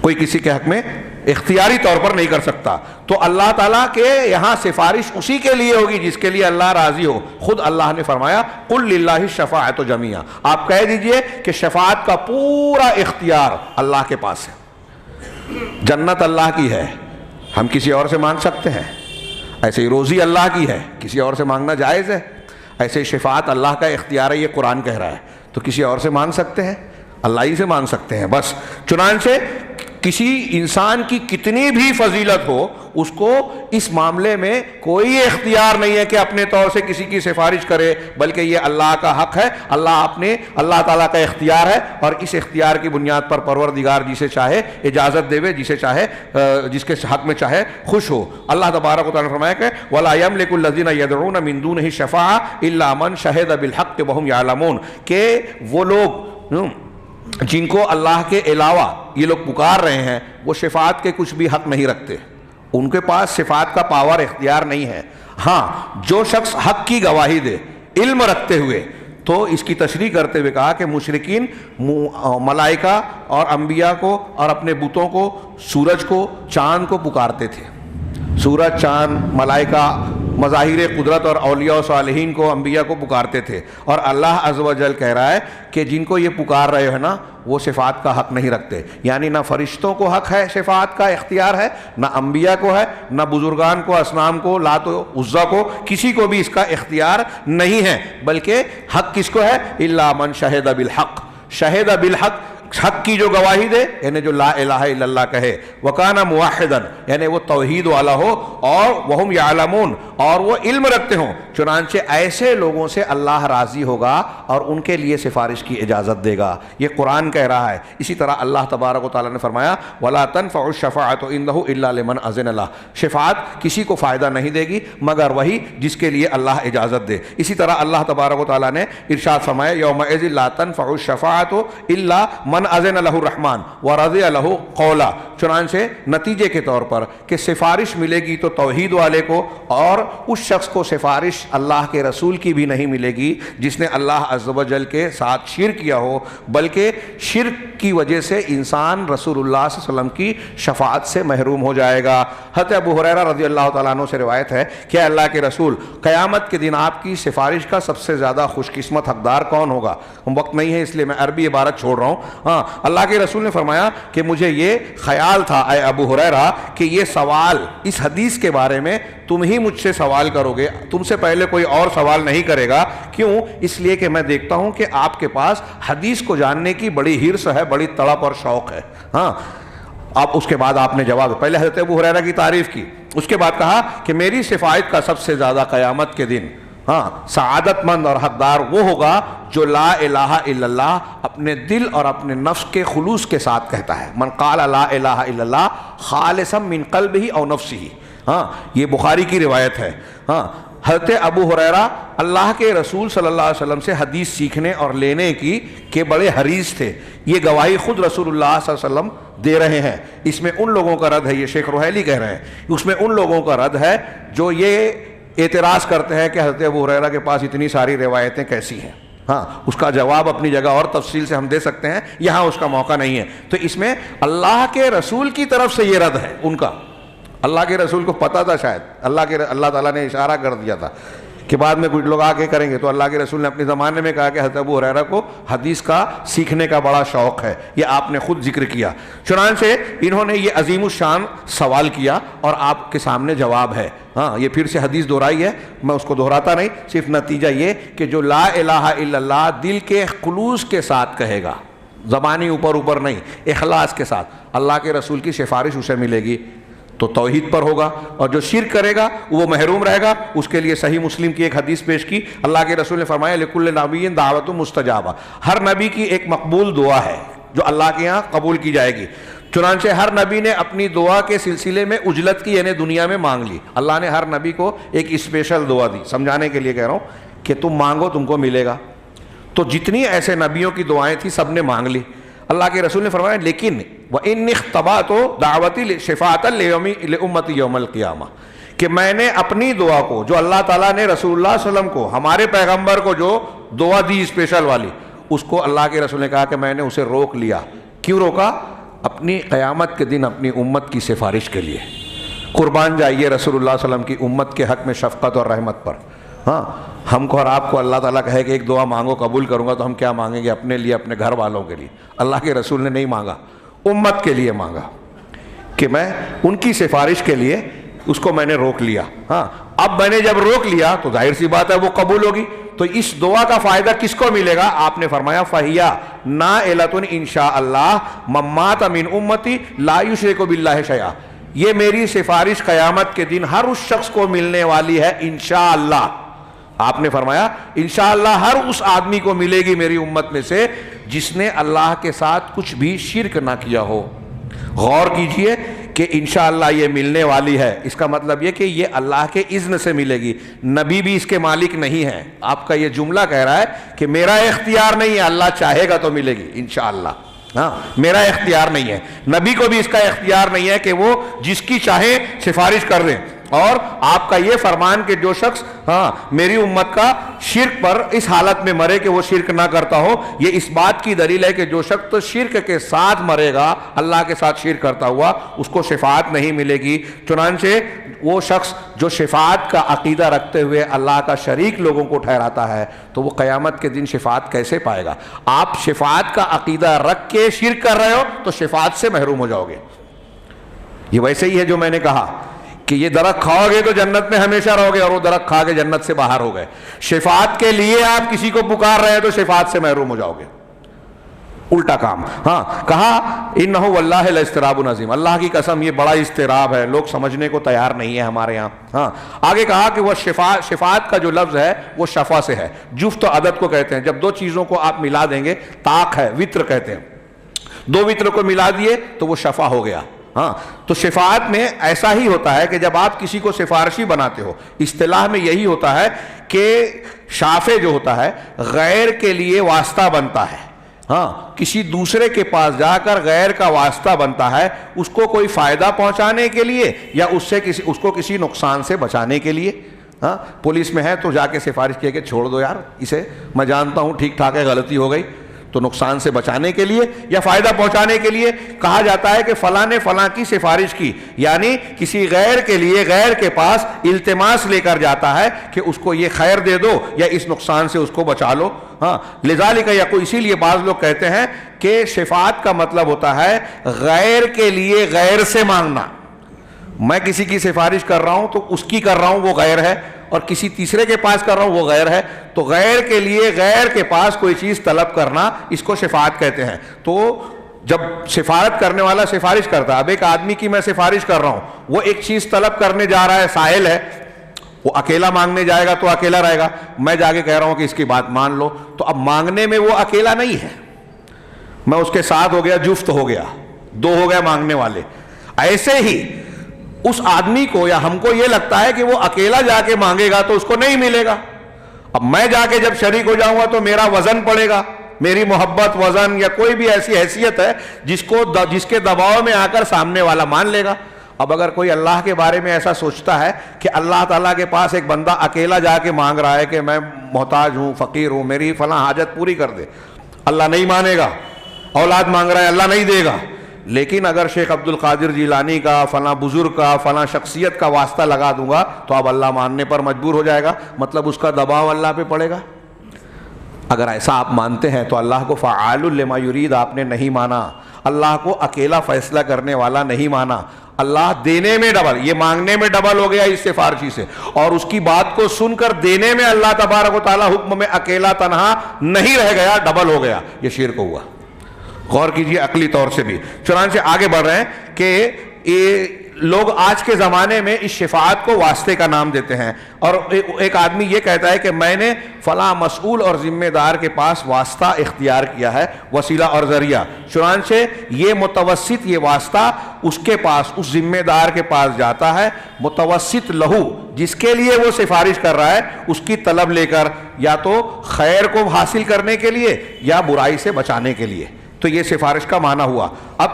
کوئی کسی کے حق میں اختیاری طور پر نہیں کر سکتا. تو اللہ تعالیٰ کے یہاں سفارش اسی کے لیے ہوگی جس کے لیے اللہ راضی ہو. خود اللہ نے فرمایا قل للہ الشفاعۃ جمیعا, آپ کہہ دیجئے کہ شفاعت کا پورا اختیار اللہ کے پاس ہے. جنت اللہ کی ہے, ہم کسی اور سے مانگ سکتے ہیں. ایسے ہی روزی اللہ کی ہے, کسی اور سے مانگنا جائز ہے. ایسے شفاعت اللہ کا اختیار ہے, یہ قرآن کہہ رہا ہے. تو کسی اور سے مانگ سکتے ہیں, اللہ ہی سے مانگ سکتے ہیں بس. چنانچہ کسی انسان کی کتنی بھی فضیلت ہو, اس کو اس معاملے میں کوئی اختیار نہیں ہے کہ اپنے طور سے کسی کی سفارش کرے, بلکہ یہ اللہ کا حق ہے. اللہ تعالیٰ کا اختیار ہے, اور اس اختیار کی بنیاد پر پروردگار جسے چاہے اجازت دے, جسے چاہے, جس کے حق میں چاہے خوش ہو. اللہ تبارک و تعالیٰ نے فرمایا کہ وَلَا يَمْلِكُ الَّذِينَ يَدْعُونَ مِن دُونِهِ الشَّفَاعَةَ إِلَّا مَنْ شَهِدَ بِالْحَقِّ وَهُمْ يَعْلَمُونَ, کہ وہ لوگ جن کو اللہ کے علاوہ یہ لوگ پکار رہے ہیں وہ شفاعت کے کچھ بھی حق نہیں رکھتے. ان کے پاس شفاعت کا پاور, اختیار نہیں ہے. ہاں, جو شخص حق کی گواہی دے علم رکھتے ہوئے, تو اس کی تشریح کرتے ہوئے کہا کہ مشرکین ملائکہ اور انبیاء کو اور اپنے بتوں کو, سورج کو, چاند کو پکارتے تھے. سورج, چاند, ملائکہ, مظاہر قدرت اور اولیاء و صالحین کو, انبیاء کو پکارتے تھے. اور اللہ عز و جل کہہ رہا ہے کہ جن کو یہ پکار رہے ہو نا, وہ شفاعت کا حق نہیں رکھتے. یعنی نہ فرشتوں کو حق ہے, شفاعت کا اختیار ہے, نہ انبیاء کو ہے, نہ بزرگان کو, اصنام کو, لات و عزا کو, کسی کو بھی اس کا اختیار نہیں ہے. بلکہ حق کس کو ہے؟ الا من شہد بالحق. شہد بالحق, حق کی جو گواہی دے, یعنی جو لا الہ الا اللہ کہے. وکانا موحدا, یعنی وہ توحید والا ہو, اور وہم یعلمون, اور وہ علم رکھتے ہوں. چنانچہ ایسے لوگوں سے اللہ راضی ہوگا اور ان کے لیے سفارش کی اجازت دے گا. یہ قرآن کہہ رہا ہے. اسی طرح اللہ تبارک و تعالیٰ نے فرمایا ولا تنفع الشفاعۃ عنہ الا لمن اذن له, شفاعت کسی کو فائدہ نہیں دے گی مگر وہی جس کے لیے اللہ اجازت دے. اسی طرح اللہ تبارک و تعالیٰ نے ارشاد فرمایا یومئذ لا تنفع الشفاعۃ الا من اذن له الرحمن ورضی له قولا. چنانچہ نتیجے کے طور پر کہ سفارش ملے گی تو توحید والے کو, اور اس شخص کو سفارش اللہ کے رسول کی بھی نہیں ملے گی جس نے اللہ عز و جل کے ساتھ شرک کیا ہو, بلکہ شرک کی وجہ سے انسان رسول اللہ صلی اللہ علیہ وسلم کی شفاعت سے محروم ہو جائے گا. حضرت ابو ہریرہ رضی اللہ تعالیٰ عنہ سے روایت ہے کہ اللہ کے رسول, قیامت کے دن آپ کی سفارش کا سب سے زیادہ خوش قسمت حقدار کون ہوگا؟ وقت نہیں ہے اس لیے میں عربی عبارت چھوڑ رہا ہوں. ہاں, اللہ کے رسول نے فرمایا کہ مجھے یہ خیال تھا اے ابو ہریرہ کہ یہ سوال اس حدیث کے بارے میں تم ہی مجھ سے سوال کرو گے, تم سے پہلے کوئی اور سوال نہیں کرے گا. کیوں؟ اس لیے کہ میں دیکھتا ہوں کہ آپ کے پاس حدیث کو جاننے کی بڑی حرص ہے, بڑی تڑپ اور شوق ہے. ہاں, اب اس کے بعد آپ نے جواب, پہلے حضرت ابو ہریرہ کی تعریف کی, اس کے بعد کہا کہ میری شفاعت کا سب سے زیادہ قیامت کے دن ہاں سعادت مند اور حقدار وہ ہوگا جو لا الہ الا اللہ اپنے دل اور اپنے نفس کے خلوص کے ساتھ کہتا ہے. من قال لا الہ الا اللہ خالصا من قلبہ او نفسہ. ہاں یہ بخاری کی روایت ہے. ہاں حضرت ابو ہریرہ اللہ کے رسول صلی اللہ علیہ وسلم سے حدیث سیکھنے اور لینے کی کے بڑے حریص تھے. یہ گواہی خود رسول اللہ صلی اللہ علیہ وسلم دے رہے ہیں. اس میں ان لوگوں کا رد ہے, یہ شیخ رحیلی کہہ رہے ہیں, اس میں ان لوگوں کا رد ہے جو یہ اعتراض کرتے ہیں کہ حضرت ابو ہریرہ کے پاس اتنی ساری روایتیں کیسی ہیں. ہاں اس کا جواب اپنی جگہ اور تفصیل سے ہم دے سکتے ہیں, یہاں اس کا موقع نہیں ہے. تو اس میں اللہ کے رسول کی طرف سے یہ رد ہے ان کا. اللہ کے رسول کو پتا تھا شاید, اللہ تعالیٰ نے اشارہ کر دیا تھا کہ بعد میں کچھ لوگ آ کے کریں گے, تو اللہ کے رسول نے اپنے زمانے میں کہا کہ حضرت ابو ہریرہ کو حدیث کا سیکھنے کا بڑا شوق ہے. یہ آپ نے خود ذکر کیا. چنانچہ انہوں نے یہ عظیم الشان سوال کیا اور آپ کے سامنے جواب ہے. ہاں یہ پھر سے حدیث دہرائی ہے, میں اس کو دہراتا نہیں, صرف نتیجہ یہ کہ جو لا الہ الا اللہ دل کے خلوص کے ساتھ کہے گا, زبانی اوپر نہیں, اخلاص کے ساتھ, اللہ کے رسول کی سفارش اسے ملے گی تو توحید پر ہوگا. اور جو شرک کرے گا وہ محروم رہے گا. اس کے لیے صحیح مسلم کی ایک حدیث پیش کی, اللہ کے رسول نے فرمایا لکل نبی دعوت مستجابہ, ہر نبی کی ایک مقبول دعا ہے جو اللہ کے ہاں قبول کی جائے گی. چنانچہ ہر نبی نے اپنی دعا کے سلسلے میں اجلت کی, یعنی دنیا میں مانگ لی. اللہ نے ہر نبی کو ایک اسپیشل دعا دی, سمجھانے کے لیے کہہ رہا ہوں کہ تم مانگو تم کو ملے گا. تو جتنی ایسے نبیوں کی دعائیں تھیں سب نے مانگ لی. اللہ کے رسول نے فرمایا لیکن وَإِنِّ اخْتَبَأْتُ دَعْوَتِي شِفَاءً لِأُمَّتِي يَوْمَ الْقِيَامَةِ, کہ میں نے اپنی دعا کو جو اللہ تعالیٰ نے رسول اللہ صلی اللہ علیہ وسلم کو, ہمارے پیغمبر کو جو دعا دی اسپیشل والی, اس کو اللہ کے رسول نے کہا کہ میں نے اسے روک لیا. کیوں روکا؟ اپنی قیامت کے دن اپنی امت کی سفارش کے لیے. قربان جائیے رسول اللہ صلی اللہ علیہ وسلم کی امت کے حق میں شفقت اور رحمت پر. ہاں ہم کو اور آپ کو اللہ تعالیٰ کہے کہ ایک دعا مانگو قبول کروں گا, تو ہم کیا مانگیں گے؟ اپنے لیے, اپنے گھر والوں کے لیے. اللہ کے رسول نے نہیں مانگا, امت کے لیے مانگا کہ میں ان کی سفارش کے لیے اس کو میں نے روک لیا. ہاں اب میں نے جب روک لیا تو ظاہر سی بات ہے وہ قبول ہوگی. تو اس دعا کا فائدہ کس کو ملے گا؟ آپ نے فرمایا فَهِيَ نَائِلَةٌ إِن شَاءَ اللَّهُ مَن مَّاتَ مِنْ أُمَّتِي لَا يُشْرِكُ بِاللَّهِ شَيْئًا. یہ میری سفارش قیامت کے دن ہر اس شخص کو ملنے والی ہے انشاءاللہ. آپ نے فرمایا انشاءاللہ ہر اس آدمی کو ملے گی میری امت میں سے جس نے اللہ کے ساتھ کچھ بھی شرک نہ کیا ہو. غور کیجئے کہ انشاءاللہ یہ ملنے والی ہے. اس کا مطلب یہ کہ یہ اللہ کے اذن سے ملے گی, نبی بھی اس کے مالک نہیں ہے. آپ کا یہ جملہ کہہ رہا ہے کہ میرا اختیار نہیں ہے, اللہ چاہے گا تو ملے گی انشاءاللہ. ہاں میرا اختیار نہیں ہے, نبی کو بھی اس کا اختیار نہیں ہے کہ وہ جس کی چاہے سفارش کر دیں. اور آپ کا یہ فرمان کہ جو شخص میری امت کا شرک پر اس حالت میں مرے کہ وہ شرک نہ کرتا ہو, یہ اس بات کی دلیل ہے کہ جو شخص شرک کے ساتھ مرے گا, اللہ کے ساتھ شرک کرتا ہوا, اس کو شفاعت نہیں ملے گی. چنانچہ وہ شخص جو شفاعت کا عقیدہ رکھتے ہوئے اللہ کا شریک لوگوں کو ٹھہراتا ہے تو وہ قیامت کے دن شفاعت کیسے پائے گا؟ آپ شفاعت کا عقیدہ رکھ کے شرک کر رہے ہو تو شفاعت سے محروم ہو جاؤ گے. یہ ویسے ہی ہے جو میں نے کہا کہ یہ درخت کھاؤ گے تو جنت میں ہمیشہ رہو گے, اور وہ درخت کھا کے جنت سے باہر ہو گئے. شفاعت کے لیے آپ کسی کو پکار رہے ہیں تو شفاعت سے محروم ہو جاؤ گے. الٹا کام. ہاں کہا انہ واللہ لاضطراب عظیم, اللہ کی قسم یہ بڑا اضطراب ہے, لوگ سمجھنے کو تیار نہیں ہے ہمارے ہاں. ہاں آگے کہا کہ وہ شفاعت کا جو لفظ ہے وہ شفا سے ہے. جفت و عدد کو کہتے ہیں جب دو چیزوں کو آپ ملا دیں گے, طاق ہے, وطر کہتے ہیں, دو وطر کو ملا دیے تو وہ شفا ہو گیا. ہاں تو شفاعت میں ایسا ہی ہوتا ہے کہ جب آپ کسی کو سفارشی بناتے ہو, اصطلاح میں یہی ہوتا ہے کہ شافع جو ہوتا ہے غیر کے لیے واسطہ بنتا ہے. ہاں کسی دوسرے کے پاس جا کر غیر کا واسطہ بنتا ہے, اس کو کوئی فائدہ پہنچانے کے لیے یا اس کو کسی نقصان سے بچانے کے لیے. ہاں پولیس میں ہے تو جا کے سفارش کیا کہ چھوڑ دو یار اسے, میں جانتا ہوں ٹھیک ٹھاک ہے, غلطی ہو گئی, تو نقصان سے بچانے کے لیے یا فائدہ پہنچانے کے لیے کہا جاتا ہے کہ فلاں نے فلاں کی سفارش کی, یعنی کسی غیر کے لیے غیر کے پاس التماس لے کر جاتا ہے کہ اس کو یہ خیر دے دو یا اس نقصان سے اس کو بچا لو. ہاں لذالک یقول, اسی لیے بعض لوگ کہتے ہیں کہ شفاعت کا مطلب ہوتا ہے غیر کے لیے غیر سے مانگنا. میں کسی کی سفارش کر رہا ہوں تو اس کی کر رہا ہوں وہ غیر ہے, اور کسی تیسرے کے پاس کر رہا ہوں وہ غیر ہے, تو غیر کے لیے غیر کے پاس کوئی چیز طلب کرنا اس کو شفاعت کہتے ہیں. تو جب سفارت کرنے والا سفارش کرتا ہے, اب ایک آدمی کی میں سفارش کر رہا ہوں, وہ ایک چیز طلب کرنے جا رہا ہے, سائل ہے, وہ اکیلا مانگنے جائے گا تو اکیلا رہے گا، میں جا کے کہہ رہا ہوں کہ اس کی بات مان لو، تو اب مانگنے میں وہ اکیلا نہیں ہے، میں اس کے ساتھ ہو گیا، جفت ہو گیا، دو ہو گئے مانگنے والے۔ ایسے ہی اس آدمی کو یا ہم کو یہ لگتا ہے کہ وہ اکیلا جا کے مانگے گا تو اس کو نہیں ملے گا، اب میں جا کے جب شریک ہو جاؤں گا تو میرا وزن پڑے گا، میری محبت، وزن یا کوئی بھی ایسی حیثیت ہے جس کے دباؤ میں آ کر سامنے والا مان لے گا۔ اب اگر کوئی اللہ کے بارے میں ایسا سوچتا ہے کہ اللہ تعالیٰ کے پاس ایک بندہ اکیلا جا کے مانگ رہا ہے کہ میں محتاج ہوں، فقیر ہوں، میری فلاں حاجت پوری کر دے، اللہ نہیں مانے گا۔ اولاد مانگ رہا ہے، اللہ نہیں دے گا۔ لیکن اگر شیخ عبد القادر جیلانی کا، فلاں بزرگ کا، فلاں شخصیت کا واسطہ لگا دوں گا تو اب اللہ ماننے پر مجبور ہو جائے گا، مطلب اس کا دباؤ اللہ پہ پڑے گا۔ اگر ایسا آپ مانتے ہیں تو اللہ کو فعال لما یرید آپ نے نہیں مانا، اللہ کو اکیلا فیصلہ کرنے والا نہیں مانا۔ اللہ دینے میں ڈبل، یہ مانگنے میں ڈبل ہو گیا اس سفارشی سے، اور اس کی بات کو سن کر دینے میں اللہ تبارک و تعالیٰ حکم میں اکیلا تنہا نہیں رہ گیا، ڈبل ہو گیا، یہ شرک ہوا۔ غور کیجئے عقلی طور سے بھی۔ چنانچہ آگے بڑھ رہے ہیں کہ یہ لوگ آج کے زمانے میں اس شفاعت کو واسطے کا نام دیتے ہیں، اور ایک آدمی یہ کہتا ہے کہ میں نے فلاں مسئول اور ذمہ دار کے پاس واسطہ اختیار کیا ہے، وسیلہ اور ذریعہ، چنانچہ یہ متوسط، یہ واسطہ اس کے پاس، اس ذمہ دار کے پاس جاتا ہے، متوسط لہو جس کے لیے وہ سفارش کر رہا ہے اس کی طلب لے کر، یا تو خیر کو حاصل کرنے کے لیے یا برائی سے بچانے کے لیے، تو یہ سفارش کا معنی ہوا۔ اب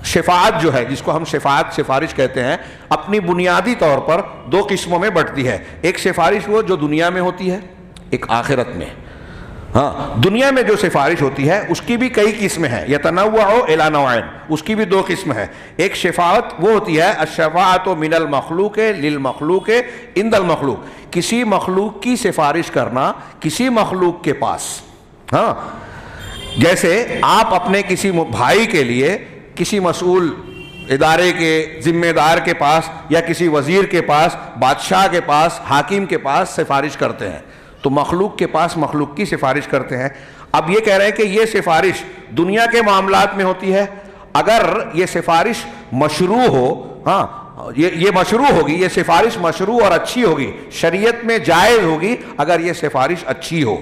شفاعت جو ہے، جس کو ہم شفاعت، سفارش کہتے ہیں، اپنی بنیادی طور پر دو قسموں میں بٹتی ہے۔ ایک سفارش وہ جو دنیا میں ہوتی ہے، ایک آخرت میں۔ ہاں، دنیا میں جو سفارش ہوتی ہے اس کی بھی کئی قسمیں ہیں، یتنوع الی نوعین، اس کی بھی دو قسم ہے۔ ایک شفاعت وہ ہوتی ہے الشفاعت من المخلوق للمخلوق عند المخلوق، کسی مخلوق کی سفارش کرنا کسی مخلوق کے پاس۔ ہاں، جیسے آپ اپنے کسی بھائی کے لیے کسی مسئول ادارے کے ذمہ دار کے پاس یا کسی وزیر کے پاس، بادشاہ کے پاس، حاکم کے پاس سفارش کرتے ہیں، تو مخلوق کے پاس مخلوق کی سفارش کرتے ہیں۔ اب یہ کہہ رہے ہیں کہ یہ سفارش دنیا کے معاملات میں ہوتی ہے، اگر یہ سفارش مشروع ہو، ہاں یہ مشروع ہوگی، یہ سفارش مشروع اور اچھی ہوگی، شریعت میں جائز ہوگی اگر یہ سفارش اچھی ہو،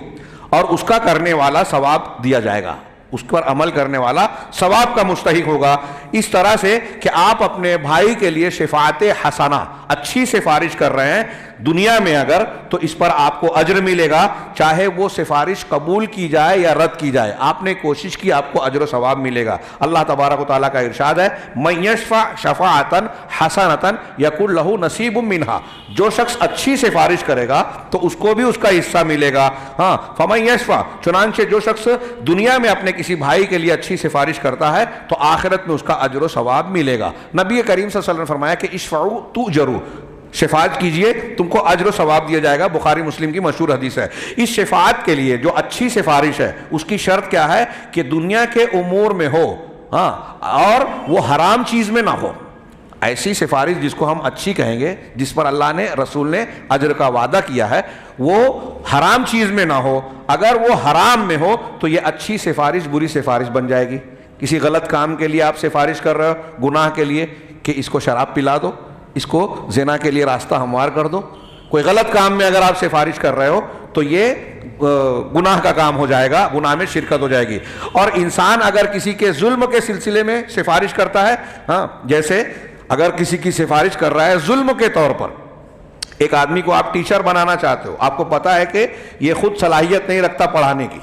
اور اس کا کرنے والا ثواب دیا جائے گا، اس پر عمل کرنے والا ثواب کا مستحق ہوگا۔ اس طرح سے کہ آپ اپنے بھائی کے لیے شفاعت حسنہ، اچھی سفارش کر رہے ہیں دنیا میں اگر، تو اس پر آپ کو اجر ملے گا، چاہے وہ سفارش قبول کی جائے یا رد کی جائے، آپ نے کوشش کی، آپ کو اجر و ثواب ملے گا۔ اللہ تبارک و تعالیٰ کا ارشاد ہے من یشفع شفاعۃ حسنۃ یکن لہ نصیب منہا، جو شخص اچھی سفارش کرے گا تو اس کو بھی اس کا حصہ ملے گا۔ ہاں، فمن یشفع، چنانچہ جو شخص دنیا میں اپنے کسی بھائی کے لیے اچھی سفارش کرتا ہے تو آخرت میں اس کا اجر و ثواب ملے گا۔ نبی کریم صلی اللہ علیہ وسلم نے فرمایا کہ اشفعوا تؤجروا، شفاعت کیجئے تم کو اجر و ثواب دیا جائے گا، بخاری مسلم کی مشہور حدیث ہے۔ اس شفاعت کے لیے جو اچھی سفارش ہے اس کی شرط کیا ہے کہ دنیا کے امور میں ہو، ہاں، اور وہ حرام چیز میں نہ ہو۔ ایسی سفارش جس کو ہم اچھی کہیں گے، جس پر اللہ نے، رسول نے اجر کا وعدہ کیا ہے، وہ حرام چیز میں نہ ہو۔ اگر وہ حرام میں ہو تو یہ اچھی سفارش بری سفارش بن جائے گی۔ کسی غلط کام کے لیے آپ سفارش کر رہے ہو، گناہ کے لیے، کہ اس کو شراب پلا دو، اس کو زنا کے لیے راستہ ہموار کر دو، کوئی غلط کام میں اگر آپ سفارش کر رہے ہو تو یہ گناہ کا کام ہو جائے گا، گناہ میں شرکت ہو جائے گی۔ اور انسان اگر کسی کے ظلم کے سلسلے میں سفارش کرتا ہے، ہاں، جیسے اگر کسی کی سفارش کر رہا ہے ظلم کے طور پر، ایک آدمی کو آپ ٹیچر بنانا چاہتے ہو، آپ کو پتا ہے کہ یہ خود صلاحیت نہیں رکھتا پڑھانے کی،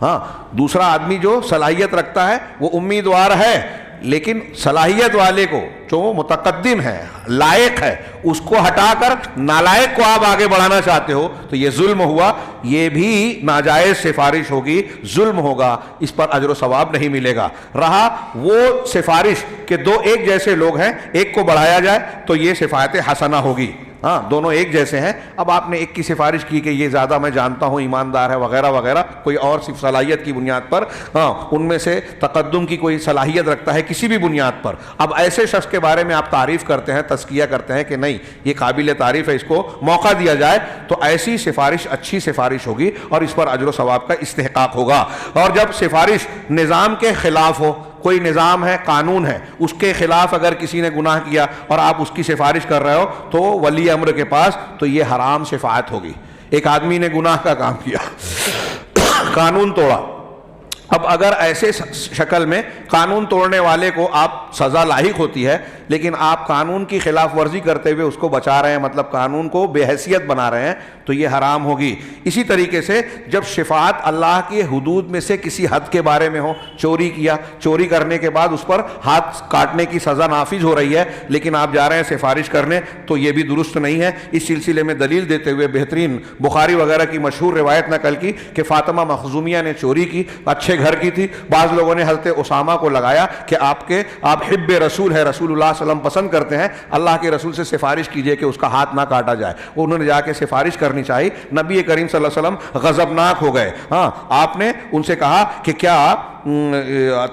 ہاں، دوسرا آدمی جو صلاحیت رکھتا ہے وہ امیدوار ہے، لیکن صلاحیت والے کو جو متقدم ہے، لائق ہے، اس کو ہٹا کر نالائق کو آپ آگے بڑھانا چاہتے ہو تو یہ ظلم ہوا، یہ بھی ناجائز سفارش ہوگی، ظلم ہوگا، اس پر اجر و ثواب نہیں ملے گا۔ رہا وہ سفارش کہ دو ایک جیسے لوگ ہیں، ایک کو بڑھایا جائے تو یہ شفاعت حسنہ ہوگی، ہاں، دونوں ایک جیسے ہیں، اب آپ نے ایک کی سفارش کی کہ یہ زیادہ میں جانتا ہوں، ایماندار ہے وغیرہ وغیرہ، کوئی اور صرف صلاحیت کی بنیاد پر، ہاں، ان میں سے تقدم کی کوئی صلاحیت رکھتا ہے کسی بھی بنیاد پر، اب ایسے شخص کے بارے میں آپ تعریف کرتے ہیں، تزکیہ کرتے ہیں کہ نہیں یہ قابل تعریف ہے، اس کو موقع دیا جائے، تو ایسی سفارش اچھی سفارش ہوگی اور اس پر اجر و ثواب کا استحقاق ہوگا۔ اور جب سفارش نظام کے خلاف ہو، کوئی نظام ہے، قانون ہے، اس کے خلاف اگر کسی نے گناہ کیا اور آپ اس کی سفارش کر رہے ہو تو ولی امر کے پاس، تو یہ حرام شفاعت ہوگی۔ ایک آدمی نے گناہ کا کام کیا، قانون توڑا، اب اگر ایسے شکل میں قانون توڑنے والے کو آپ سزا لاحق ہوتی ہے، لیکن آپ قانون کی خلاف ورزی کرتے ہوئے اس کو بچا رہے ہیں، مطلب قانون کو بے حیثیت بنا رہے ہیں، تو یہ حرام ہوگی۔ اسی طریقے سے جب شفاعت اللہ کی حدود میں سے کسی حد کے بارے میں ہو، چوری کیا، چوری کرنے کے بعد اس پر ہاتھ کاٹنے کی سزا نافذ ہو رہی ہے، لیکن آپ جا رہے ہیں سفارش کرنے، تو یہ بھی درست نہیں ہے۔ اس سلسلے میں دلیل دیتے ہوئے بہترین بخاری وغیرہ کی مشہور روایت نقل کی کہ فاطمہ مخزومیہ نے چوری کی، اچھے گھر کی تھی، بعض لوگوں نے حضرت اسامہ کو لگایا کہ آپ حب رسول ہے، رسول اللہ صلی اللہ علیہ وسلم پسند کرتے ہیں، اللہ کے رسول سے سفارش کیجئے کہ اس کا ہاتھ نہ کاٹا جائے۔ انہوں نے جا کے سفارش کرنی چاہی، نبی کریم صلی اللہ علیہ وسلم غضبناک ہو گئے۔ ہاں، آپ نے ان سے کہا کہ کیا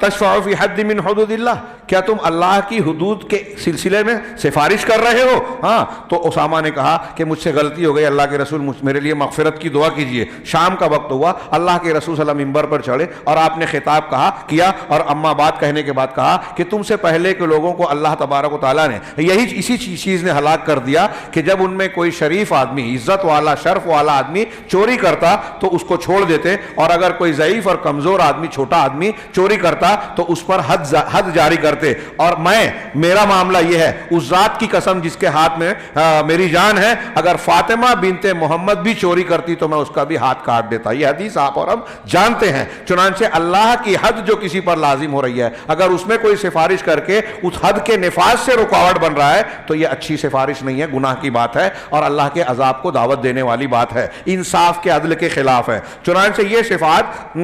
تشفع فی حد من حدود اللہ، کیا تم اللہ کی حدود کے سلسلے میں سفارش کر رہے ہو؟ ہاں، تو اسامہ نے کہا کہ مجھ سے غلطی ہو گئی، اللہ کے رسول میرے لیے مغفرت کی دعا کیجئے۔ شام کا وقت ہوا، اللہ کے رسول صلی اللہ علیہ وسلم منبر پر چڑھے اور آپ نے خطاب کیا اور اما بات کہنے کے بعد کہا کہ تم سے پہلے کے لوگوں کو اللہ تبارک و تعالیٰ نے اسی چیز نے ہلاک کر دیا کہ جب ان میں کوئی شریف آدمی، عزت والا، شرف والا آدمی چوری کرتا تو اس کو چھوڑ دیتے، اور اگر کوئی ضعیف اور کمزور آدمی، چھوٹا آدمی چوری کرتا تو اس پر حد جاری کرتے۔ اور میرا معاملہ یہ ہے، اس ذات کی قسم جس کے ہاتھ میں میری جان ہے، اگر فاطمہ بنت محمد بھی چوری کرتی تو میں اس کا بھی ہاتھ کاٹ دیتا۔ یہ حدیث آپ اور ہم جانتے ہیں۔ چنانچہ اللہ کی حد جو کسی پر لازم ہو رہی ہے، اگر اس میں کوئی سفارش کر کے اس حد کے نفاذ سے رکاوٹ بن رہا ہے تو یہ اچھی سفارش نہیں ہے، گناہ کی بات ہے اور اللہ کے عذاب کو دعوت دینے والی بات ہے، انصاف کے عدل کے خلاف ہے۔ چنانچہ یہ شفاعت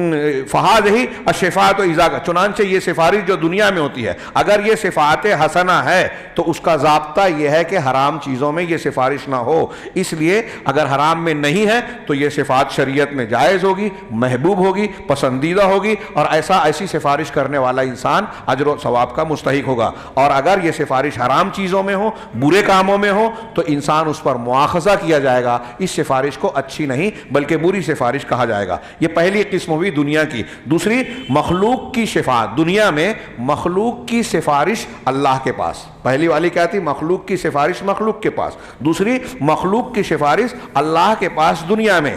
فہذہ الشفاعۃ اذا، چنانچہ یہ سفارش جو دنیا میں ہوتی ہے، اگر یہ شفاعت حسنہ ہے تو اس کا ضابطہ یہ ہے کہ حرام چیزوں میں یہ سفارش نہ ہو۔ اس لیے اگر حرام میں نہیں ہے تو یہ شفاعت شریعت میں جائز ہوگی، محبوب ہوگی، پسندیدہ ہوگی، اور ایسی سفارش کرنے والا انسان اجر و ثواب کا مستحق ہوگا۔ اور اگر یہ سفارش حرام چیزوں میں ہو، برے کاموں میں ہو، تو انسان اس پر مواخذہ کیا جائے گا، اس سفارش کو اچھی نہیں بلکہ بری سفارش کہا جائے گا۔ یہ پہلی قسم ہوئی دنیا کی۔ دوسری، مخلوق کی شفاعت۔ دنیا میں مخلوق کی سفارش اللہ کے پاس، پہلی والی کیا تھی؟ مخلوق کی سفارش مخلوق کے پاس۔ دوسری، مخلوق کی سفارش اللہ کے پاس دنیا میں۔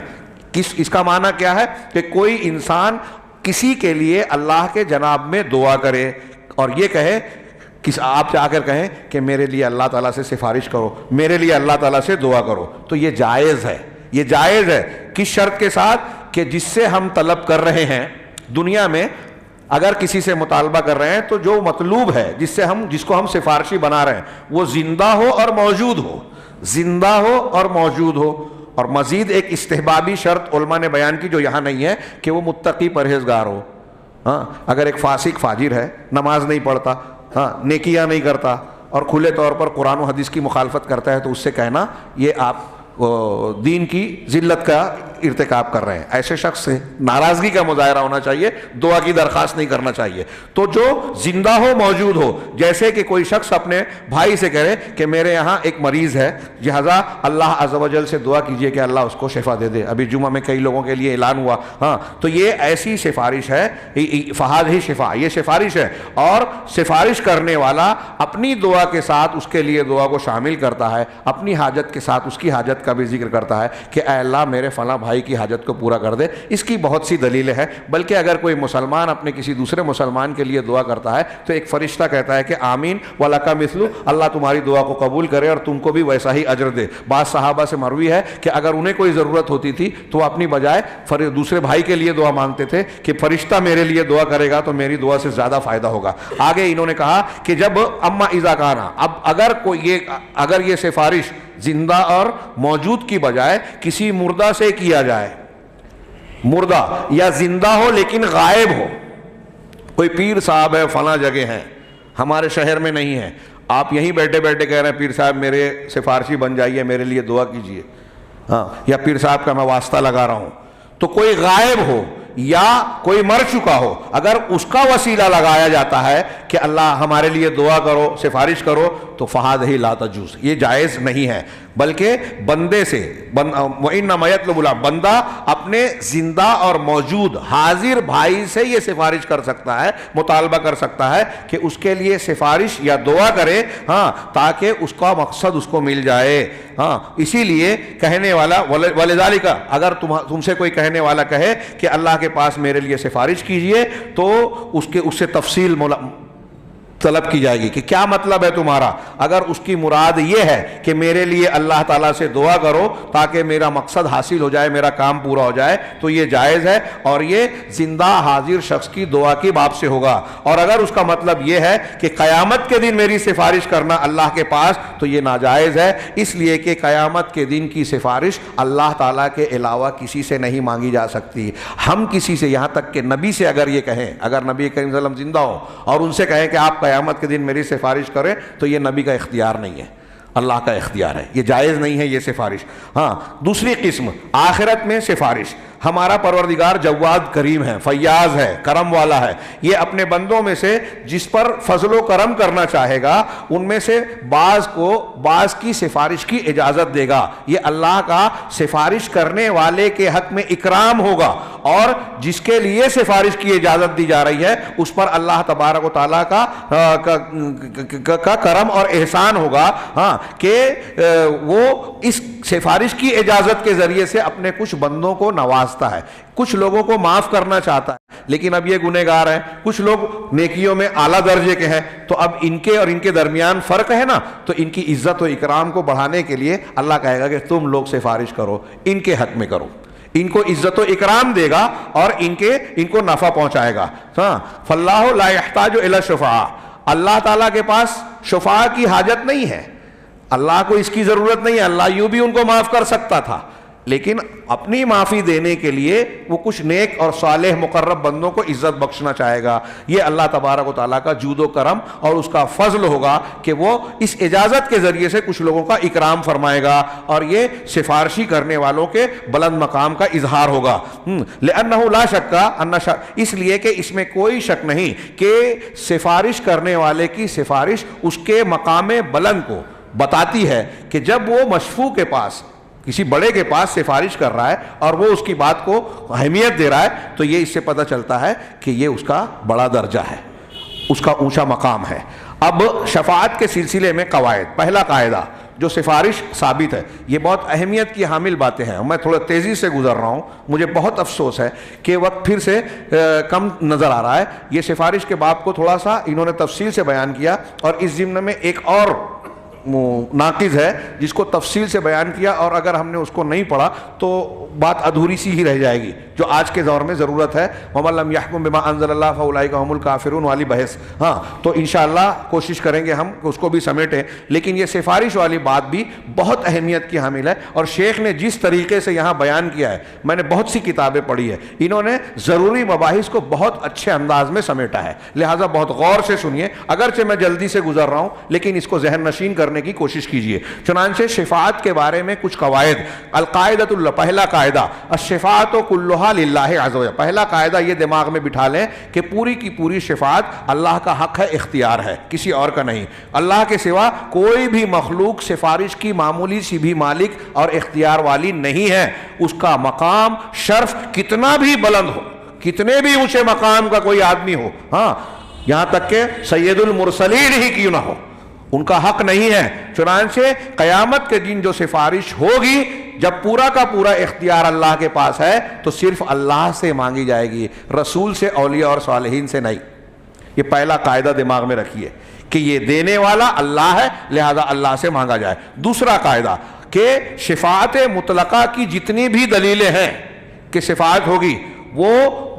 اس کا معنی کیا ہے کہ کوئی انسان کسی کے لیے اللہ کے جناب میں دعا کرے اور یہ کہے، آپ جا کر کہیں کہ میرے لیے اللہ تعالیٰ سے سفارش کرو، میرے لیے اللہ تعالیٰ سے دعا کرو، تو یہ جائز ہے۔ یہ جائز ہے کس شرط کے ساتھ؟ کہ جس سے ہم طلب کر رہے ہیں دنیا میں، اگر کسی سے مطالبہ کر رہے ہیں تو جو مطلوب ہے، جس کو ہم سفارشی بنا رہے ہیں، وہ زندہ ہو اور موجود ہو، زندہ ہو اور موجود ہو۔ اور مزید ایک استحبابی شرط علماء نے بیان کی جو یہاں نہیں ہے، کہ وہ متقی پرہیزگار ہو۔ ہاں، اگر ایک فاسق فاجر ہے، نماز نہیں پڑھتا، ہاں، نیکیاں نہیں کرتا اور کھلے طور پر قرآن و حدیث کی مخالفت کرتا ہے، تو اس سے کہنا یہ آپ دین کی ذلت کا ارتکاب کر رہے ہیں۔ ایسے شخص سے ناراضگی کا مظاہرہ ہونا چاہیے، دعا کی درخواست نہیں کرنا چاہیے۔ تو جو زندہ ہو، موجود ہو، جیسے کہ کوئی شخص اپنے بھائی سے کہے کہ میرے یہاں ایک مریض ہے، لہذا اللہ عز و جل سے دعا کیجئے کہ اللہ اس کو شفا دے دے۔ ابھی جمعہ میں کئی لوگوں کے لیے اعلان ہوا، ہاں، تو یہ ایسی سفارش ہے، فہذہ شفا، یہ سفارش ہے۔ اور سفارش کرنے والا اپنی دعا کے ساتھ اس کے لیے دعا کو شامل کرتا ہے، اپنی حاجت کے ساتھ اس کی حاجت کا بھی ذکر کرتا ہے کہ اے اللہ میرے فلاں بھائی کی حاجت کو پورا کر دے۔ اس کی بہت سی دلیلیں ہیں، بلکہ اگر کوئی مسلمان اپنے کسی دوسرے مسلمان کے لیے دعا کرتا ہے تو ایک فرشتہ کہتا ہے کہ آمین وَلَكَ مِثْلُ، اللہ تمہاری دعا کو قبول کرے اور تم کو بھی ویسا ہی اجر دے۔ بعض صحابہ سے مروی ہے کہ اگر انہیں کوئی ضرورت ہوتی تھی تو وہ اپنی بجائے دوسرے بھائی کے لیے دعا مانگتے تھے کہ فرشتہ میرے لیے دعا کرے گا تو میری دعا سے زیادہ فائدہ ہوگا۔ آگے انہوں نے کہا کہ جب اما اذا کانا، اب اگر یہ سفارش زندہ اور موجود کی بجائے کسی مردہ سے کیا جائے، مردہ یا زندہ ہو لیکن غائب ہو، کوئی پیر صاحب ہے فلاں جگہ ہیں، ہمارے شہر میں نہیں ہے، آپ یہیں بیٹھے بیٹھے کہہ رہے ہیں پیر صاحب میرے سفارشی بن جائیے، میرے لیے دعا کیجیے، ہاں، یا پیر صاحب کا میں واسطہ لگا رہا ہوں، تو کوئی غائب ہو یا کوئی مر چکا ہو، اگر اس کا وسیلہ لگایا جاتا ہے کہ اللہ ہمارے لیے دعا کرو، سفارش کرو، تو فہذہ لا تجوز، یہ جائز نہیں ہے، بلکہ بندے سے وَإِنَّمَا يَطْلُبُ الْعَبْدُ، بندہ اپنے زندہ اور موجود حاضر بھائی سے یہ سفارش کر سکتا ہے، مطالبہ کر سکتا ہے کہ اس کے لیے سفارش یا دعا کرے، ہاں، تاکہ اس کا مقصد اس کو مل جائے، ہاں۔ اسی لیے کہنے والا وَلِذَلِكَ، اگر تم سے کوئی کہنے والا کہے کہ اللہ کے پاس میرے لیے سفارش کیجئے، تو اس سے تفصیل طلب کی جائے گی کہ کیا مطلب ہے تمہارا۔ اگر اس کی مراد یہ ہے کہ میرے لیے اللہ تعالیٰ سے دعا کرو تاکہ میرا مقصد حاصل ہو جائے، میرا کام پورا ہو جائے، تو یہ جائز ہے، اور یہ زندہ حاضر شخص کی دعا کی باب سے ہوگا۔ اور اگر اس کا مطلب یہ ہے کہ قیامت کے دن میری سفارش کرنا اللہ کے پاس، تو یہ ناجائز ہے، اس لیے کہ قیامت کے دن کی سفارش اللہ تعالیٰ کے علاوہ کسی سے نہیں مانگی جا سکتی۔ ہم کسی سے، یہاں تک کہ نبی سے اگر یہ کہیں، اگر نبی کریم صلی اللہ علیہ وسلم زندہ ہو اور ان سے کہیں کہ آپ قیامت کے دن میری سفارش کریں، تو یہ نبی کا اختیار نہیں ہے، اللہ کا اختیار ہے، یہ جائز نہیں ہے یہ سفارش۔ ہاں، دوسری قسم آخرت میں سفارش۔ ہمارا پروردگار جواد کریم ہے، فیاض ہے، کرم والا ہے، یہ اپنے بندوں میں سے جس پر فضل و کرم کرنا چاہے گا ان میں سے بعض کی سفارش کی اجازت دے گا۔ یہ اللہ کا سفارش کرنے والے کے حق میں اکرام ہوگا، اور جس کے لیے سفارش کی اجازت دی جا رہی ہے اس پر اللہ تبارک و تعالیٰ کا کرم اور احسان ہوگا، ہاں، کہ وہ اس سفارش کی اجازت کے ذریعے سے اپنے کچھ بندوں کو نوازتا ہے، کچھ لوگوں کو معاف کرنا چاہتا ہے، لیکن اب یہ گنہگار ہیں، کچھ لوگ نیکیوں میں اعلیٰ درجے کے ہیں، تو اب ان کے اور ان کے درمیان فرق ہے نا، تو ان کی عزت و اکرام کو بڑھانے کے لیے اللہ کہے گا کہ تم لوگ سفارش کرو، ان کے حق میں کرو، ان کو عزت و اکرام دے گا اور ان کو نفع پہنچائے گا۔ ہاں، فاللہ لا یحتاج الی الشفعاء، اللہ تعالیٰ کے پاس شفاعہ کی حاجت نہیں ہے، اللہ کو اس کی ضرورت نہیں ہے، اللہ یوں بھی ان کو معاف کر سکتا تھا، لیکن اپنی معافی دینے کے لیے وہ کچھ نیک اور صالح مقرب بندوں کو عزت بخشنا چاہے گا۔ یہ اللہ تبارک و تعالیٰ کا جود و کرم اور اس کا فضل ہوگا کہ وہ اس اجازت کے ذریعے سے کچھ لوگوں کا اکرام فرمائے گا، اور یہ سفارشی کرنے والوں کے بلند مقام کا اظہار ہوگا۔ لأنہ لا شک، اس لیے کہ اس میں کوئی شک نہیں کہ سفارش کرنے والے کی سفارش اس کے مقام بلند کو بتاتی ہے، کہ جب وہ مشفوع کے پاس، کسی بڑے کے پاس سفارش کر رہا ہے اور وہ اس کی بات کو اہمیت دے رہا ہے، تو یہ اس سے پتہ چلتا ہے کہ یہ اس کا بڑا درجہ ہے، اس کا اونچا مقام ہے۔ اب شفاعت کے سلسلے میں قواعد۔ پہلا قاعدہ جو سفارش ثابت ہے، یہ بہت اہمیت کی حامل باتیں ہیں، میں تھوڑا تیزی سے گزر رہا ہوں، مجھے بہت افسوس ہے کہ وقت پھر سے کم نظر آ رہا ہے۔ یہ سفارش کے باب کو تھوڑا سا انہوں نے تفصیل سے بیان کیا، اور اس ضمن میں ایک اور ناقض ہے جس کو تفصیل سے بیان کیا، اور اگر ہم نے اس کو نہیں پڑھا تو بات ادھوری سی ہی رہ جائے گی، جو آج کے دور میں ضرورت ہے۔ وَمَن لَّمْ يَحْكُم بِمَا أَنزَلَ اللَّهُ فَأُولَٰئِكَ هُمُ الْكَافِرُونَ والی بحث، ہاں، تو انشاءاللہ کوشش کریں گے ہم اس کو بھی سمیٹیں، لیکن یہ سفارش والی بات بھی بہت اہمیت کی حامل ہے، اور شیخ نے جس طریقے سے یہاں بیان کیا ہے، میں نے بہت سی کتابیں پڑھی ہے، انہوں نے ضروری مباحث کو بہت اچھے انداز میں سمیٹا ہے، لہٰذا بہت غور سے سنیے، اگرچہ میں جلدی سے گزر رہا ہوں لیکن اس کو ذہن نشین کرنے کی کوشش کیجیے۔ چنانچہ شفاعت کے بارے میں کچھ قواعد۔ القاعدۃ، پہلا قاعدہ، الشفاعۃ کلھا للہ عز وجل، پہلا قاعدہ یہ دماغ میں بٹھا لیں کہ پوری کی پوری شفاعت اللہ کا حق ہے، اختیار ہے، کسی اور کا نہیں۔ اللہ کے سوا کوئی بھی مخلوق سفارش کی معمولی سی بھی مالک اور اختیار والی نہیں ہے، اس کا مقام شرف کتنا بھی بلند ہو، کتنے بھی اونچے مقام کا کوئی آدمی ہو، ہاں، یہاں تک کہ سید المرسلین ہی کیوں نہ ہو، ان کا حق نہیں ہے۔ چنانچہ قیامت کے دن جو سفارش ہوگی، جب پورا کا پورا اختیار اللہ کے پاس ہے، تو صرف اللہ سے مانگی جائے گی، رسول سے، اولیاء اور صالحین سے نہیں۔ یہ پہلا قاعدہ دماغ میں رکھیے کہ یہ دینے والا اللہ ہے، لہذا اللہ سے مانگا جائے۔ دوسرا قاعدہ کہ شفاعت مطلقہ کی جتنی بھی دلیلیں ہیں کہ شفاعت ہوگی، وہ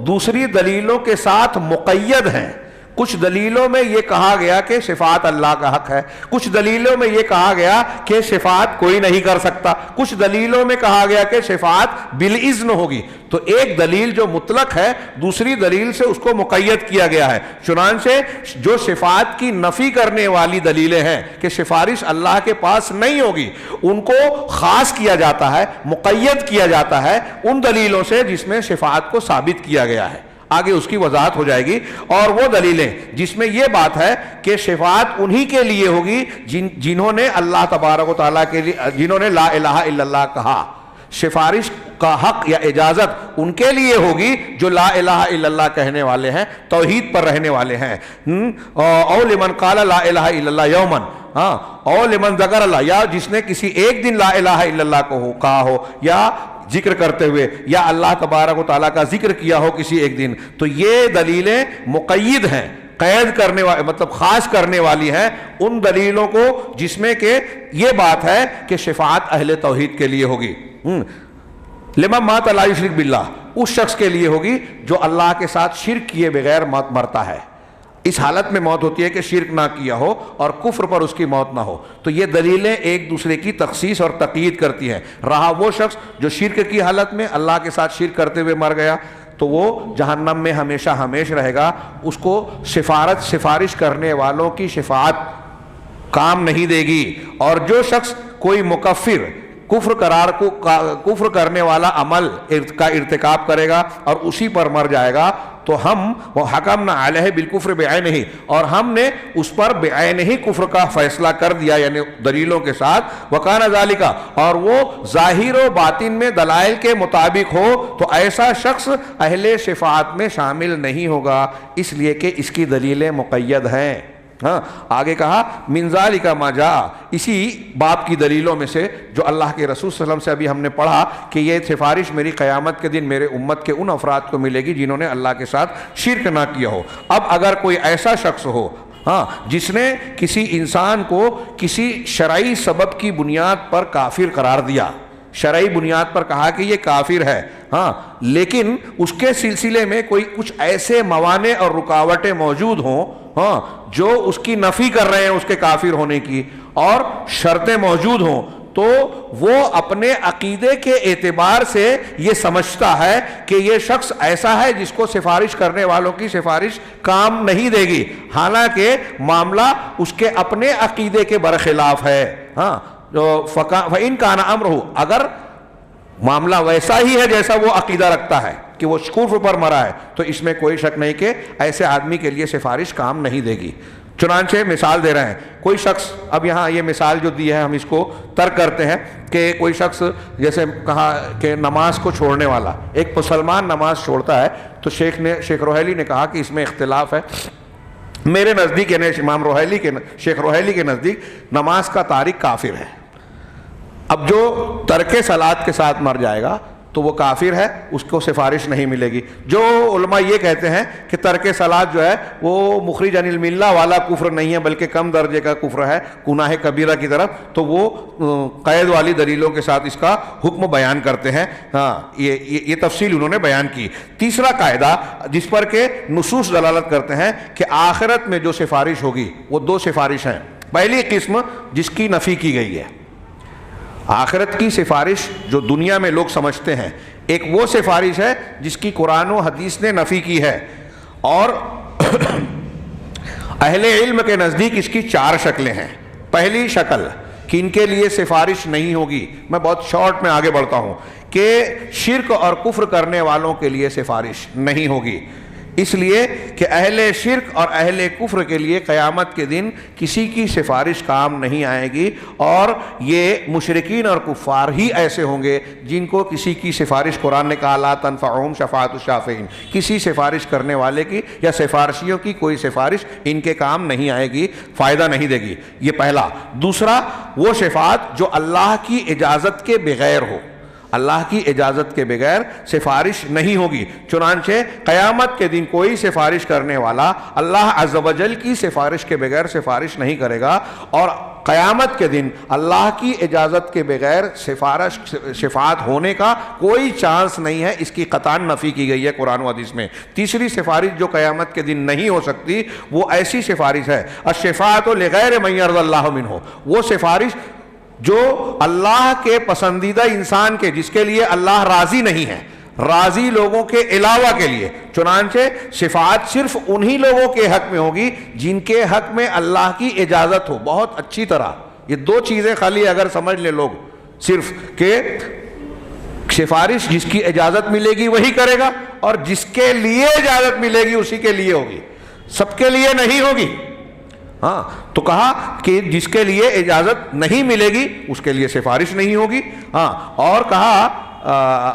دوسری دلیلوں کے ساتھ مقید ہیں۔ کچھ دلیلوں میں یہ کہا گیا کہ شفاعت اللہ کا حق ہے، کچھ دلیلوں میں یہ کہا گیا کہ شفاعت کوئی نہیں کر سکتا، کچھ دلیلوں میں کہا گیا کہ شفاعت بالاذن ہوگی۔ تو ایک دلیل جو مطلق ہے، دوسری دلیل سے اس کو مقید کیا گیا ہے۔ چنانچہ جو شفاعت کی نفی کرنے والی دلیلیں ہیں کہ سفارش اللہ کے پاس نہیں ہوگی، ان کو خاص کیا جاتا ہے، مقید کیا جاتا ہے ان دلیلوں سے جس میں شفاعت کو ثابت کیا گیا ہے۔ آگے اس کی وضاحت ہو جائے گی. اور وہ دلیلیں جس میں یہ بات ہے کہ شفاعت انہی کے لیے ہوگی جنہوں نے اللہ تبارک و تعالیٰ کے لیے، جنہوں نے لا الہ الا اللہ کہا. سفارش کا حق یا اجازت ان کے لیے ہوگی جو لا الہ الا اللہ کہنے والے ہیں، توحید پر رہنے والے ہیں. او لمن قال لا الہ الا اللہ یومن، او لمن ذکر اللہ، یا جس نے کسی ایک دن لا الہ الا اللہ کو کہا ہو، یا ذکر کرتے ہوئے، یا اللہ تبارک و تعالیٰ کا ذکر کیا ہو کسی ایک دن. تو یہ دلیلیں مقید ہیں، قید کرنے والی، مطلب خاص کرنے والی ہیں ان دلیلوں کو جس میں کہ یہ بات ہے کہ شفاعت اہل توحید کے لیے ہوگی. لمن مات لا یشرک باللہ، اس شخص کے لیے ہوگی جو اللہ کے ساتھ شرک کیے بغیر مرتا ہے. اس حالت میں موت ہوتی ہے کہ شرک نہ کیا ہو اور کفر پر اس کی موت نہ ہو. تو یہ دلیلیں ایک دوسرے کی تخصیص اور تقیید کرتی ہیں. رہا وہ شخص جو شرک کی حالت میں اللہ کے ساتھ شرک کرتے ہوئے مر گیا تو وہ جہنم میں ہمیشہ ہمیش رہے گا. اس کو سفارش کرنے والوں کی شفاعت کام نہیں دے گی. اور جو شخص کوئی مکفر، کفر کرنے والا عمل کا ارتکاب کرے گا اور اسی پر مر جائے گا تو ہم وحکمنا علیہ بالکفر بعینہ، اور ہم نے اس پر بعینہ ہی کفر کا فیصلہ کر دیا، یعنی دلیلوں کے ساتھ. وکان ذالک، اور وہ ظاہر و باطن میں دلائل کے مطابق ہو تو ایسا شخص اہل شفاعت میں شامل نہیں ہوگا، اس لیے کہ اس کی دلیلیں مقید ہیں. آگے کہا من ذالک ما جاء، اسی باب کی دلیلوں میں سے جو اللہ کے رسول صلی اللہ علیہ وسلم سے ابھی ہم نے پڑھا کہ یہ سفارش میری قیامت کے دن میرے امت کے ان افراد کو ملے گی جنہوں نے اللہ کے ساتھ شرک نہ کیا ہو. اب اگر کوئی ایسا شخص ہو جس نے کسی انسان کو کسی شرعی سبب کی بنیاد پر کافر قرار دیا، شرعی بنیاد پر کہا کہ یہ کافر ہے، لیکن اس کے سلسلے میں کوئی کچھ ایسے موانع اور رکاوٹیں موجود ہوں جو اس کی نفی کر رہے ہیں اس کے کافر ہونے کی، اور شرطیں موجود ہوں، تو وہ اپنے عقیدے کے اعتبار سے یہ سمجھتا ہے کہ یہ شخص ایسا ہے جس کو سفارش کرنے والوں کی سفارش کام نہیں دے گی، حالانکہ معاملہ اس کے اپنے عقیدے کے برخلاف ہے. فَإِنْ كَانَ أَمْرُهُ، اگر معاملہ ویسا ہی ہے جیسا وہ عقیدہ رکھتا ہے کہ وہ کفر پر مرا ہے، تو اس میں کوئی شک نہیں کہ ایسے آدمی کے لیے سفارش کام نہیں دے گی. چنانچہ مثال دے رہے ہیں، کوئی شخص، اب یہاں یہ مثال جو دی ہے ہم اس کو ترک کرتے ہیں کہ کوئی شخص جیسے کہا کہ نماز کو چھوڑنے والا، ایک مسلمان نماز چھوڑتا ہے تو شیخ روحیلی نے کہا کہ اس میں اختلاف ہے. میرے نزدیک، یعنی شیخ روحیلی کے نزدیک نماز کا تارک کافر ہے. اب جو ترک صلاۃ کے ساتھ مر جائے گا تو وہ کافر ہے، اس کو سفارش نہیں ملے گی. جو علماء یہ کہتے ہیں کہ ترک صلاۃ جو ہے وہ مخرج عن الملہ والا کفر نہیں ہے بلکہ کم درجے کا کفر ہے، گناہ کبیرہ کی طرف، تو وہ قید والی دلیلوں کے ساتھ اس کا حکم بیان کرتے ہیں. یہ تفصیل انہوں نے بیان کی. تیسرا قاعدہ جس پر کہ نصوص دلالت کرتے ہیں کہ آخرت میں جو سفارش ہوگی وہ دو سفارش ہیں. پہلی قسم جس کی نفی کی گئی ہے، آخرت کی سفارش جو دنیا میں لوگ سمجھتے ہیں، ایک وہ سفارش ہے جس کی قرآن و حدیث نے نفی کی ہے، اور اہل علم کے نزدیک اس کی 4 شکلیں ہیں. پہلی شکل کہ ان کے لیے سفارش نہیں ہوگی، میں بہت شارٹ میں آگے بڑھتا ہوں، کہ شرک اور کفر کرنے والوں کے لیے سفارش نہیں ہوگی، اس لیے کہ اہل شرک اور اہل کفر کے لیے قیامت کے دن کسی کی سفارش کام نہیں آئے گی، اور یہ مشرکین اور کفار ہی ایسے ہوں گے جن کو کسی کی سفارش، قرآن نے کہا لا تنفعہم شفاعت الشافعین، کسی سفارش کرنے والے کی یا سفارشیوں کی کوئی سفارش ان کے کام نہیں آئے گی، فائدہ نہیں دے گی. یہ پہلا. دوسرا، وہ شفاعت جو اللہ کی اجازت کے بغیر ہو، اللہ کی اجازت کے بغیر سفارش نہیں ہوگی. چنانچہ قیامت کے دن کوئی سفارش کرنے والا اللہ عز و جل کی سفارش کے بغیر سفارش نہیں کرے گا، اور قیامت کے دن اللہ کی اجازت کے بغیر شفاعت ہونے کا کوئی چانس نہیں ہے، اس کی قطعاً نفی کی گئی ہے قرآن و حدیث میں. تیسری سفارش جو قیامت کے دن نہیں ہو سکتی وہ ایسی سفارش ہے الشفاعۃ لغیر من یرضی اللہ منہ، وہ سفارش جو اللہ کے پسندیدہ انسان کے، جس کے لیے اللہ راضی نہیں ہے، راضی لوگوں کے علاوہ کے لیے. چنانچہ شفاعت صرف انہی لوگوں کے حق میں ہوگی جن کے حق میں اللہ کی اجازت ہو. بہت اچھی طرح یہ 2 چیزیں خالی اگر سمجھ لیں لوگ، صرف کہ سفارش جس کی اجازت ملے گی وہی کرے گا، اور جس کے لیے اجازت ملے گی اسی کے لیے ہوگی، سب کے لیے نہیں ہوگی. ہاں تو کہا کہ جس کے لیے اجازت نہیں ملے گی اس کے لیے سفارش نہیں ہوگی. ہاں اور کہا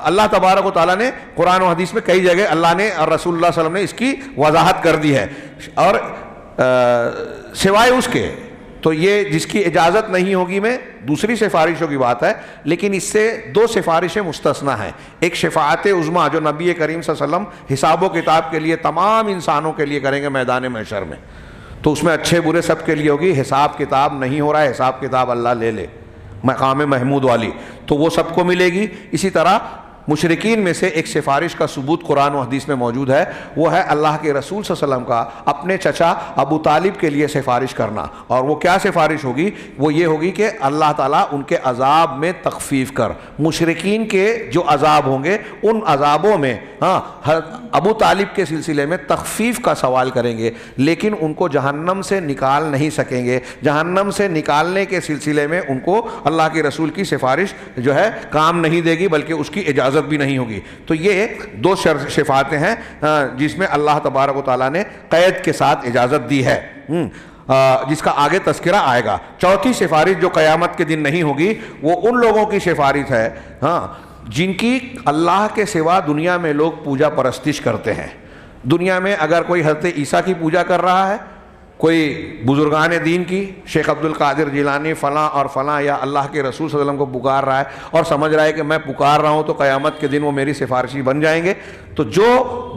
اللہ تبارک و تعالیٰ نے قرآن و حدیث میں کئی جگہ اللہ نے اور رسول اللہ صلی اللہ علیہ وسلم نے اس کی وضاحت کر دی ہے. اور سوائے اس کے تو یہ جس کی اجازت نہیں ہوگی میں دوسری سفارشوں کی بات ہے، لیکن اس سے دو سفارشیں مستثنیٰ ہیں. ایک شفاعت عظمیٰ جو نبی کریم صلی اللہ علیہ وسلم حساب و کتاب کے لیے تمام انسانوں کے لیے کریں گے میدان محشر میں، تو اس میں اچھے برے سب کے لیے ہوگی. حساب کتاب نہیں ہو رہا ہے، حساب کتاب اللہ لے لے، مقام محمود والی، تو وہ سب کو ملے گی. اسی طرح مشرکین میں سے ایک سفارش کا ثبوت قرآن و حدیث میں موجود ہے، وہ ہے اللہ کے رسول صلی اللہ علیہ وسلم کا اپنے چچا ابو طالب کے لیے سفارش کرنا. اور وہ کیا سفارش ہوگی؟ وہ یہ ہوگی کہ اللہ تعالیٰ ان کے عذاب میں تخفیف کر. مشرکین کے جو عذاب ہوں گے ان عذابوں میں ابو طالب کے سلسلے میں تخفیف کا سوال کریں گے، لیکن ان کو جہنم سے نکال نہیں سکیں گے. جہنم سے نکالنے کے سلسلے میں ان کو اللہ کے رسول کی سفارش جو ہے کام نہیں دے گی، بلکہ اس کی اجازت بھی نہیں ہوگی. تو یہ دو شفاعتیں ہیں جس میں اللہ تبارک و تعالیٰ نے قید کے ساتھ اجازت دی ہے، جس کا آگے تذکرہ آئے گا. چوتھی سفارش جو قیامت کے دن نہیں ہوگی وہ ان لوگوں کی سفارش ہے جن کی اللہ کے سوا دنیا میں لوگ پوجا پرستش کرتے ہیں. دنیا میں اگر کوئی حضرت عیسیٰ کی پوجا کر رہا ہے، کوئی بزرگان دین کی، شیخ عبد القادر جیلانی فلاں اور فلاں، یا اللہ کے رسول صلی اللہ علیہ وسلم کو پکار رہا ہے اور سمجھ رہا ہے کہ میں پکار رہا ہوں تو قیامت کے دن وہ میری سفارشی بن جائیں گے، تو جو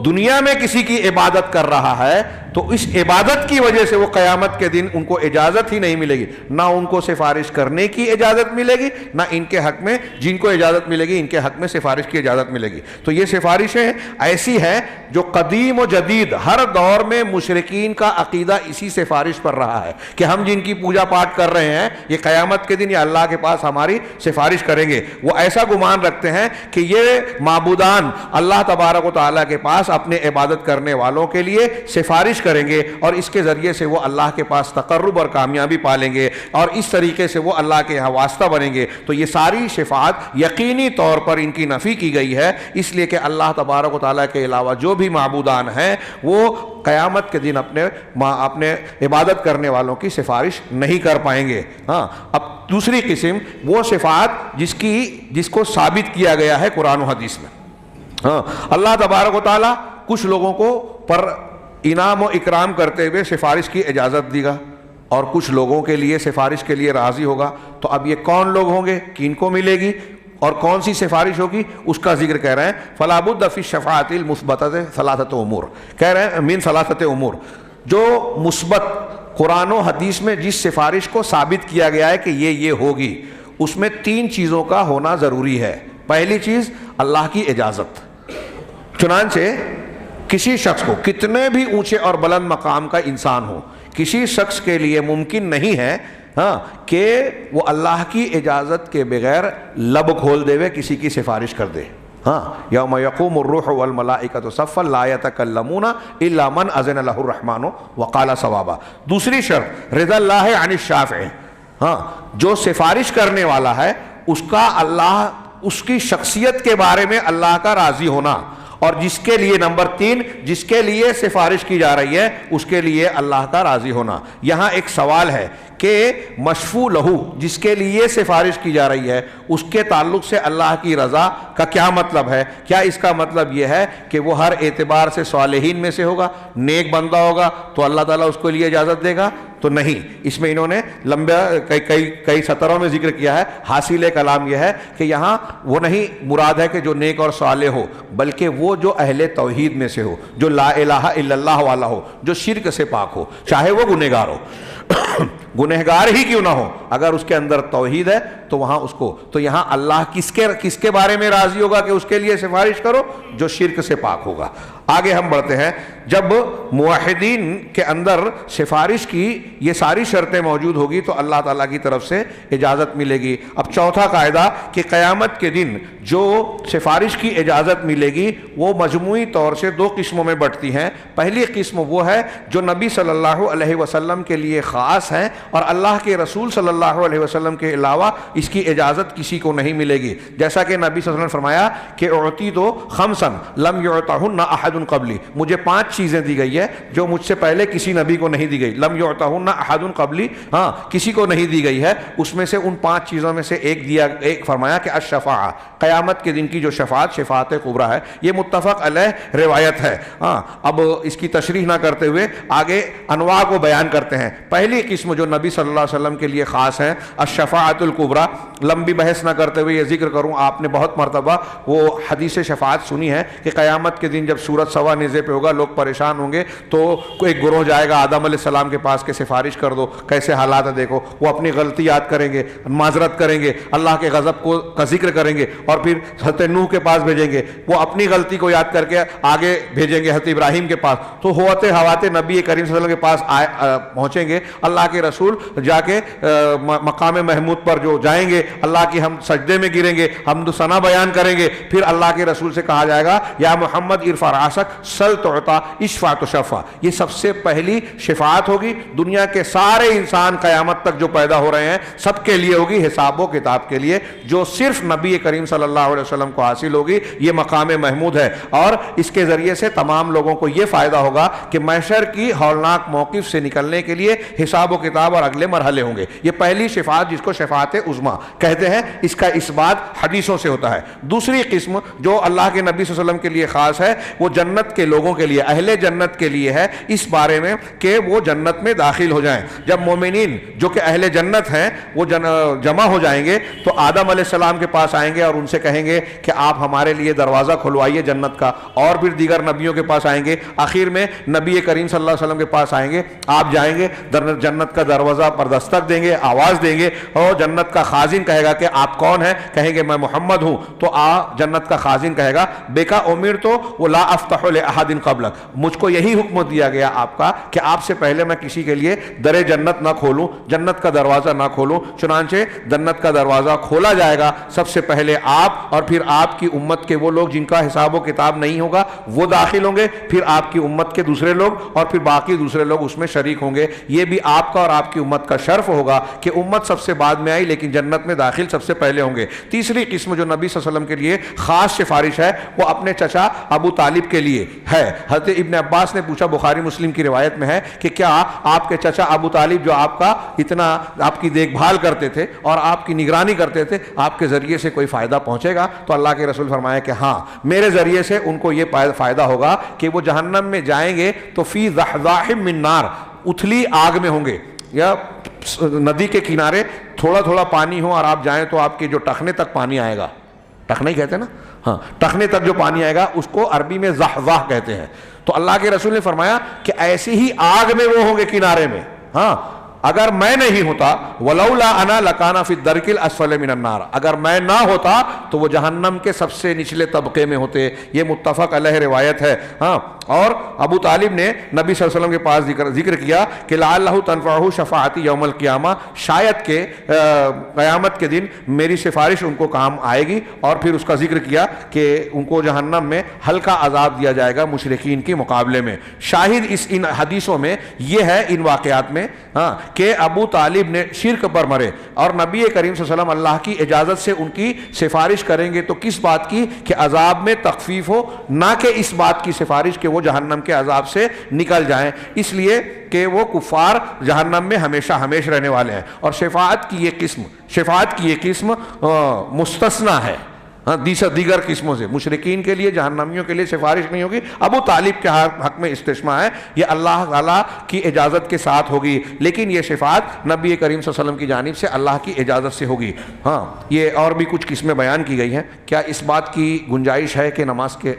دنیا میں کسی کی عبادت کر رہا ہے تو اس عبادت کی وجہ سے وہ قیامت کے دن ان کو اجازت ہی نہیں ملے گی، نہ ان کو سفارش کرنے کی اجازت ملے گی، نہ ان کے حق میں جن کو اجازت ملے گی ان کے حق میں سفارش کی اجازت ملے گی. تو یہ سفارشیں ایسی ہیں جو قدیم و جدید ہر دور میں مشرکین کا عقیدہ اسی سفارش پر رہا ہے کہ ہم جن کی پوجا پاٹ کر رہے ہیں یہ قیامت کے دن یا اللہ کے پاس ہماری سفارش کریں گے. وہ ایسا گمان رکھتے ہیں کہ یہ معبودان اللہ تبارک و تعالیٰ کے پاس اپنے عبادت کرنے والوں کے لیے سفارش کریں گے اور اس کے ذریعے سے وہ اللہ کے پاس تقرب اور کامیابی پالیں گے اور اس طریقے سے وہ اللہ کے یہاں واسطہ بنیں گے. تو یہ ساری شفاعت یقینی طور پر ان کی نفی کی گئی ہے، اس لیے کہ اللہ تبارک و تعالیٰ کے علاوہ جو بھی معبودان ہیں وہ قیامت کے دن اپنے عبادت کرنے والوں کی سفارش نہیں کر پائیں گے. اب دوسری قسم وہ شفاعت جس کو ثابت کیا گیا ہے قرآن و حدیث میں. اللہ تبارک و تعالیٰ کچھ لوگوں کو پر انعام و اکرام کرتے ہوئے سفارش کی اجازت دے گا اور کچھ لوگوں کے لیے سفارش کے لیے راضی ہوگا. تو اب یہ کون لوگ ہوں گے، کن کو ملے گی اور کون سی سفارش ہوگی، اس کا ذکر کہہ رہے ہیں. فلا بد فی الشفاعۃ المثبتۃ ثلاثۃ امور، کہہ رہے ہیں من ثلاثۃ امور، جو مثبت قرآن و حدیث میں جس سفارش کو ثابت کیا گیا ہے کہ یہ ہوگی، اس میں تین چیزوں کا ہونا ضروری ہے. پہلی چیز اللہ کی اجازت. چنانچہ کسی شخص کو کتنے بھی اونچے اور بلند مقام کا انسان ہو، کسی شخص کے لیے ممکن نہیں ہے کہ وہ اللہ کی اجازت کے بغیر لب کھول دے ہوئے کسی کی سفارش کر دے. یوم یقوم الروح والملائکۃ صفا لا یتکلمون الا من اذن له الرحمن وقال صوابا. دوسری شرط رضا اللہ عن الشافع، جو سفارش کرنے والا ہے اس کا اللہ، اس کی شخصیت کے بارے میں اللہ کا راضی ہونا، اور جس کے لیے نمبر 3 جس کے لیے سفارش کی جا رہی ہے اس کے لیے اللہ کا راضی ہونا. یہاں ایک سوال ہے کہ مشفوع لہو جس کے لیے سفارش کی جا رہی ہے اس کے تعلق سے اللہ کی رضا کا کیا مطلب ہے؟ کیا اس کا مطلب یہ ہے کہ وہ ہر اعتبار سے صالحین میں سے ہوگا، نیک بندہ ہوگا تو اللہ تعالیٰ اس کو لیے اجازت دے گا؟ تو نہیں. اس میں انہوں نے لمبا کئی سطروں میں ذکر کیا ہے. حاصل کلام یہ ہے کہ یہاں وہ نہیں مراد ہے کہ جو نیک اور صالح ہو، بلکہ وہ جو اہل توحید میں سے ہو، جو لا الہ الا اللہ والا ہو، جو شرک سے پاک ہو، چاہے وہ گنہگار ہو گنہگار ہی کیوں نہ ہو، اگر اس کے اندر توحید ہے تو وہاں اس کو، تو یہاں اللہ کس کے بارے میں راضی ہوگا کہ اس کے لیے سفارش کرو؟ جو شرک سے پاک ہوگا. آگے ہم بڑھتے ہیں. جب موحدین کے اندر سفارش کی یہ ساری شرطیں موجود ہوگی تو اللہ تعالیٰ کی طرف سے اجازت ملے گی. اب چوتھا قاعدہ کہ قیامت کے دن جو سفارش کی اجازت ملے گی وہ مجموعی طور سے 2 قسموں میں بٹتی ہیں. پہلی قسم وہ ہے جو نبی صلی اللہ علیہ وسلم کے لیے خاص ہیں اور اللہ کے رسول صلی اللہ علیہ وسلم کے علاوہ اس کی اجازت کسی کو نہیں ملے گی، جیسا کہ نبی صلی اللہ علیہ وسلم نے فرمایا کہ اعطیت خمسن لم یعطہن احد قبلی، مجھے 5 چیزیں دی گئی ہے جو مجھ سے پہلے کسی نبی کو نہیں دی گئی، لم یعطہن احد قبلی، ہاں کسی کو نہیں دی گئی ہے، اس میں سے ان 5 چیزوں میں سے ایک فرمایا کہ الشفاعہ، قیامت کے دن کی جو شفاعت کبریٰ ہے، یہ متفق علیہ روایت ہے۔ ہاں اب اس کی تشریح نہ کرتے ہوئے آگے انواع کو بیان کرتے ہیں۔ پہلی قسم جو نبی صلی اللہ علیہ وسلم کے لیے خاص ہے الشفاعۃ الکبریٰ، لمبی بحث نہ کرتے ہوئے یہ ذکر کروں، آپ نے بہت مرتبہ وہ حدیث شفاعت سنی ہے کہ قیامت کے دن جب سورج سوا نیزے پہ ہوگا، لوگ پریشان ہوں گے، تو ایک گروہ جائے گا آدم علیہ السلام کے پاس کہ سفارش کر دو، کیسے حالات ہے دیکھو، وہ اپنی غلطی یاد کریں گے، معذرت کریں گے، اللہ کے غضب کا ذکر کریں گے، اور پھر حضرت نوح کے پاس بھیجیں گے، وہ اپنی غلطی کو یاد کر کے آگے بھیجیں گے حضرت ابراہیم کے پاس، تو ہوتے ہواتے نبی کریم صلی اللہ علیہ وسلم کے پاس پہنچیں گے، اللہ کے رسول جا کے مقام محمود پر جو جائیں گے، اللہ کی ہم سجدے میں گریں گے، حمد و ثنا بیان کریں گے، پھر اللہ کے رسول سے کہا جائے گا یا محمد ارفع راسک سل تعطیٰ اشفع تشفع، یہ سب سے پہلی شفاعت ہوگی، دنیا کے سارے انسان قیامت تک جو پیدا ہو رہے ہیں سب کے لیے ہوگی، حساب و کتاب کے لیے، جو صرف نبی کریم صلی اللہ علیہ وسلم کو حاصل ہوگی، یہ مقام محمود ہے، اور اس کے ذریعے سے تمام لوگوں کو یہ فائدہ ہوگا کہ محشر کی ہولناک موقف سے نکلنے کے لیے حساب و کتاب اور اگلے مرحلے ہوں گے۔ یہ پہلی شفاعت جس کو شفاعت عظمیٰ کہتے ہیں، اس کا اثبات حدیثوں سے ہوتا ہے۔ دوسری قسم جو اللہ کے نبی صلی اللہ علیہ وسلم کے لیے خاص ہے، وہ جنت کے لوگوں کے لیے، اہل جنت کے لیے ہے، اس بارے میں کہ وہ جنت میں داخل ہو جائیں۔ جب مومنین جو کہ اہل جنت ہیں وہ جمع ہو جائیں گے تو آدم علیہ السلام کے پاس آئیں گے اور ان سے کہیں گے کہ آپ ہمارے لیے دروازہ کھلوائیے جنت کا، اور پھر دیگر نبیوں کے پاس آئیں گے، آخر میں نبی کریم صلی اللہ علیہ وسلم کے پاس آئیں گے، آپ جائیں گے، جنت کا دروازہ پر دستک دیں گے، آواز دیں گے، اور جنت کا خازن کہے گا کہ آپ کون ہیں؟ کہیں گے میں محمد ہوں، تو جنت کا خازن کہے گا بیکا امیر تو وہ لا افتح لأحد قبلک، مجھ کو یہی حکم دیا گیا آپ کا کہ آپ سے پہلے میں کسی کے لیے در جنت نہ کھولوں، جنت کا دروازہ نہ کھولوں، چنانچہ جنت کا دروازہ کھولا جائے گا، سب سے پہلے آپ اور پھر آپ کی امت کے وہ لوگ جن کا حساب و کتاب نہیں ہوگا وہ داخل ہوں گے، پھر آپ کی امت کے دوسرے لوگ، اور پھر باقی دوسرے لوگ اس میں شریک ہوں گے۔ یہ بھی آپ کا اور آپ کی امت کا شرف ہوگا کہ امت سب سے بعد میں آئی لیکن جنت میں داخل سب سے پہلے ہوں گے۔ تیسری قسم جو نبی صلی اللہ علیہ وسلم کے لیے خاص سفارش ہے وہ اپنے چچا ابو طالب کے لیے ہے۔ حضرت ابن عباس نے پوچھا، بخاری مسلم کی روایت میں ہے کہ کیا آپ کے چچا ابو طالب جو آپ کا اتنا آپ کی دیکھ بھال کرتے تھے اور آپ کی نگرانی کرتے تھے، آپ کے ذریعے سے کوئی فائدہ پہنچے گا؟ تو اللہ کے رسول فرمایا کہ ہاں، میرے ذریعے سے ان کو یہ فائدہ ہوگا کہ وہ جہنم میں جائیں گے تو فی ضحضاح من نار، اتھلی آگ میں ہوں گے، یا ندی کے کنارے تھوڑا تھوڑا پانی ہو اور آپ جائیں تو آپ کے جو ٹخنے تک پانی آئے گا، ٹخنے ہی کہتے ہیں نا، ہاں ٹخنے تک جو پانی آئے گا اس کو عربی میں ضحضاح کہتے ہیں۔ تو اللہ کے رسول نے فرمایا کہ ایسی ہی آگ میں وہ ہوں گے کنارے میں، ہاں اگر میں نہیں ہوتا ولولا انا لکانا فی الدرک الاسفل من النار، اگر میں نہ ہوتا تو وہ جہنم کے سب سے نچلے طبقے میں ہوتے، یہ متفق علیہ روایت ہے۔ ہاں، اور ابو طالب نے نبی صلی اللہ علیہ وسلم کے پاس ذکر کیا کہ لعلہ تنفعہ شفاعتی یوم القیامہ، شاید کہ قیامت کے دن میری سفارش ان کو کام آئے گی، اور پھر اس کا ذکر کیا کہ ان کو جہنم میں ہلکا عذاب دیا جائے گا مشرکین کے مقابلے میں۔ شاہد ان حدیثوں میں یہ ہے، ان واقعات میں، ہاں کہ ابو طالب نے شرک پر مرے اور نبی کریم صلی اللہ علیہ وسلم اللہ کی اجازت سے ان کی سفارش کریں گے، تو کس بات کی؟ کہ عذاب میں تخفیف ہو، نہ کہ اس بات کی سفارش کہ وہ جہنم کے عذاب سے نکل جائیں، اس لیے کہ وہ کفار جہنم میں ہمیشہ ہمیشہ رہنے والے ہیں۔ اور شفاعت کی یہ قسم مستثنیٰ ہے دیگر قسموں سے، مشرکین کے لیے، جہنمیوں کے لیے سفارش نہیں ہوگی۔ ابو طالب کے حق میں استثناء ہے، یہ اللہ تعالیٰ کی اجازت کے ساتھ ہوگی، لیکن یہ شفاعت نبی کریم صلی اللہ علیہ وسلم کی جانب سے اللہ کی اجازت سے ہوگی۔ ہاں، یہ اور بھی کچھ قسمیں بیان کی گئی ہیں۔ کیا اس بات کی گنجائش ہے کہ نماز کے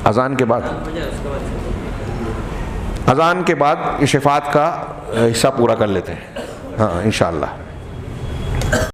اذان کے بعد یہ شفاعت کا حصہ پورا کر لیتے ہیں؟ ہاں انشاءاللہ۔